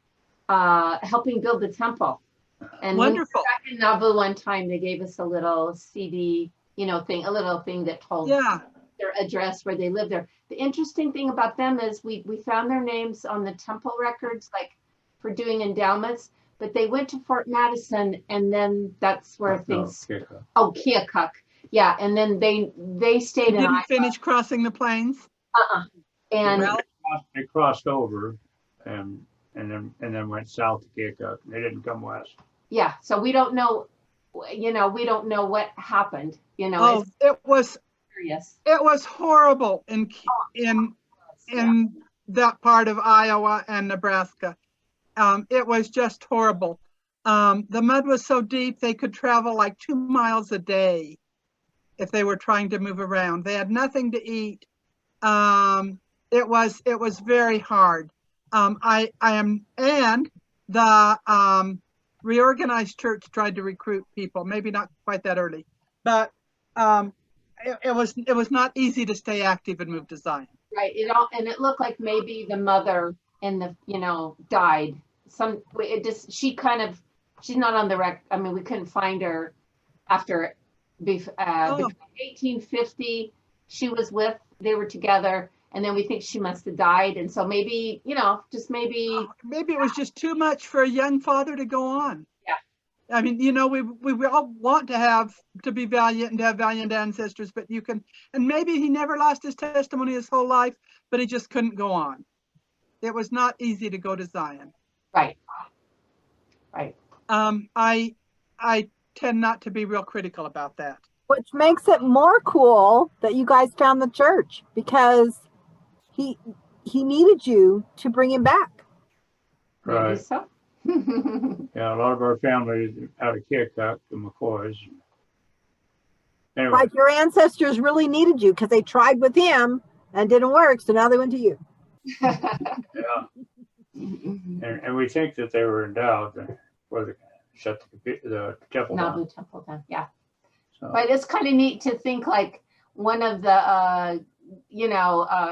helping build the temple. And Wonderful. when we were back in Nauvoo one time, they gave us a little CD, thing, a little thing that told their address where they lived there. The interesting thing about them is we found their names on the temple records, like for doing endowments, but they went to Fort Madison, and then that's where Keokuk. Yeah, and then they stayed in Didn't Iowa. finish crossing the plains. And They crossed over and then went south to Keokuk. They didn't come west. yeah, so we don't know, we don't know what happened. Oh, it was Curious. It was horrible in that part of Iowa and Nebraska. It was just horrible. The mud was so deep they could travel like 2 miles a day if they were trying to move around. They had nothing to eat. It was very hard. And the reorganized church tried to recruit people, maybe not quite that early, but it was not easy to stay active and move to Zion. Right. It looked like maybe the mother died. She's not on the record. I mean, we couldn't find her after between 1850 they were together, and then we think she must have died. And so maybe, maybe it was just too much for a young father to go on. Yeah. I mean, we all want to be valiant and to have valiant ancestors, but and maybe he never lost his testimony his whole life, but he just couldn't go on. It was not easy to go to Zion. Right. I tend not to be real critical about that. Which makes it more cool that you guys found the church, because he needed you to bring him back. Right. Maybe so. Yeah, a lot of our family out of Keokuk, the McCoys. Anyway. Like your ancestors really needed you because they tried with him and didn't work, so now they went to you. Yeah. And we think that they were endowed before they shut the temple Nauvoo down. temple down, yeah. So, But it's kind of neat to think like one of the,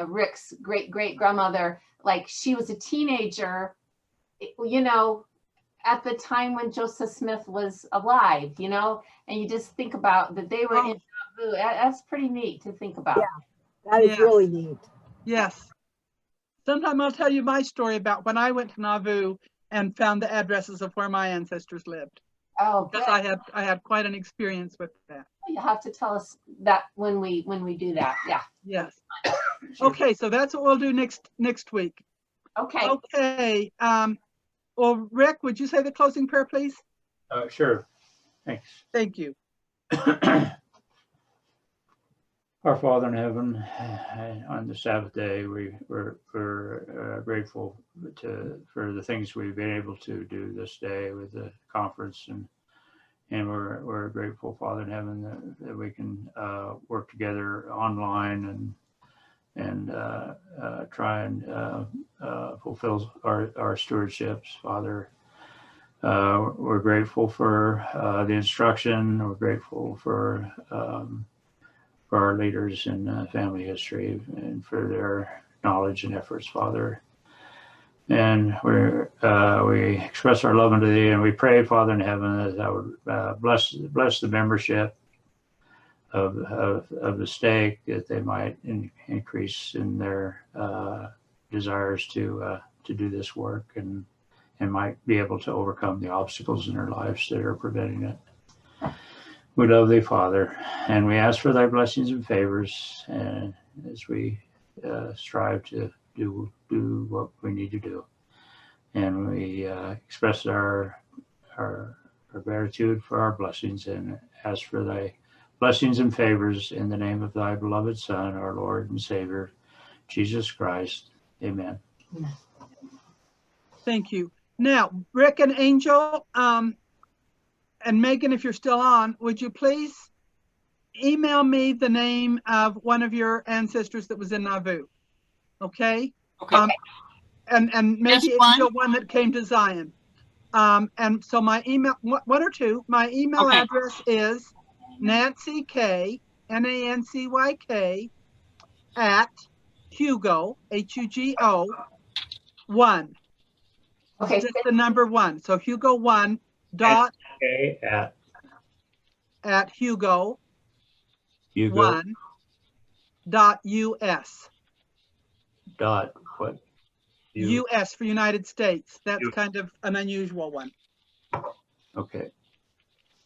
Rick's great grandmother, like she was a teenager, at the time when Joseph Smith was alive, and you just think about that they were in Nauvoo. That's pretty neat to think about. Yeah, that is really neat. Yes. Sometime I'll tell you my story about when I went to Nauvoo and found the addresses of where my ancestors lived. Oh, because I had quite an experience with that. You'll have to tell us that when we do that. Yeah. Yes. Okay, so that's what we'll do next week. Okay. Okay. Well, Rick, would you say the closing prayer, please? Sure. Thanks. Thank you. Our Father in heaven, on the Sabbath day, we're grateful for the things we've been able to do this day with the conference, and we're grateful, Father in heaven, that we can work together online and try and fulfill our stewardships, Father. We're grateful for the instruction. We're grateful for our leaders in family history and for their knowledge and efforts, Father. And we express our love unto Thee, and we pray, Father in heaven, that Thou would bless the membership of the stake, that they might increase in their desires to do this work, and might be able to overcome the obstacles in their lives that are preventing it. We love Thee, Father, and we ask for Thy blessings and favors, and as we strive to do what we need to do. And we express our gratitude for our blessings, and ask for Thy blessings and favors in the name of Thy beloved Son, our Lord and Savior, Jesus Christ. Amen. Thank you. Now, Rick and Angel, and Megan, if you're still on, would you please email me the name of one of your ancestors that was in Nauvoo. Okay. Okay. And maybe Just Angel, one that came to Zion. And so my email, one or two, my email Okay. address is Nancy K, NANCYK at Hugo, HUGO 1. Okay. Just the number 1. So Hugo 1 dot Okay, at Hugo Hugo 1 dot US. dot what? US for United States. That's U- kind of an unusual one. Okay.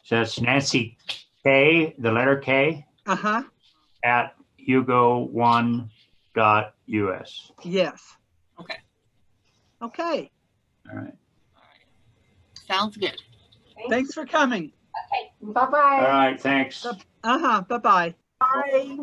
So that's Nancy K, the letter K, Uh-huh. at hugo1.us. Yes. Okay. Okay. All right. Sounds good. Thanks for coming. Okay. Bye-bye. All right. Thanks. Uh-huh. Bye-bye. Bye.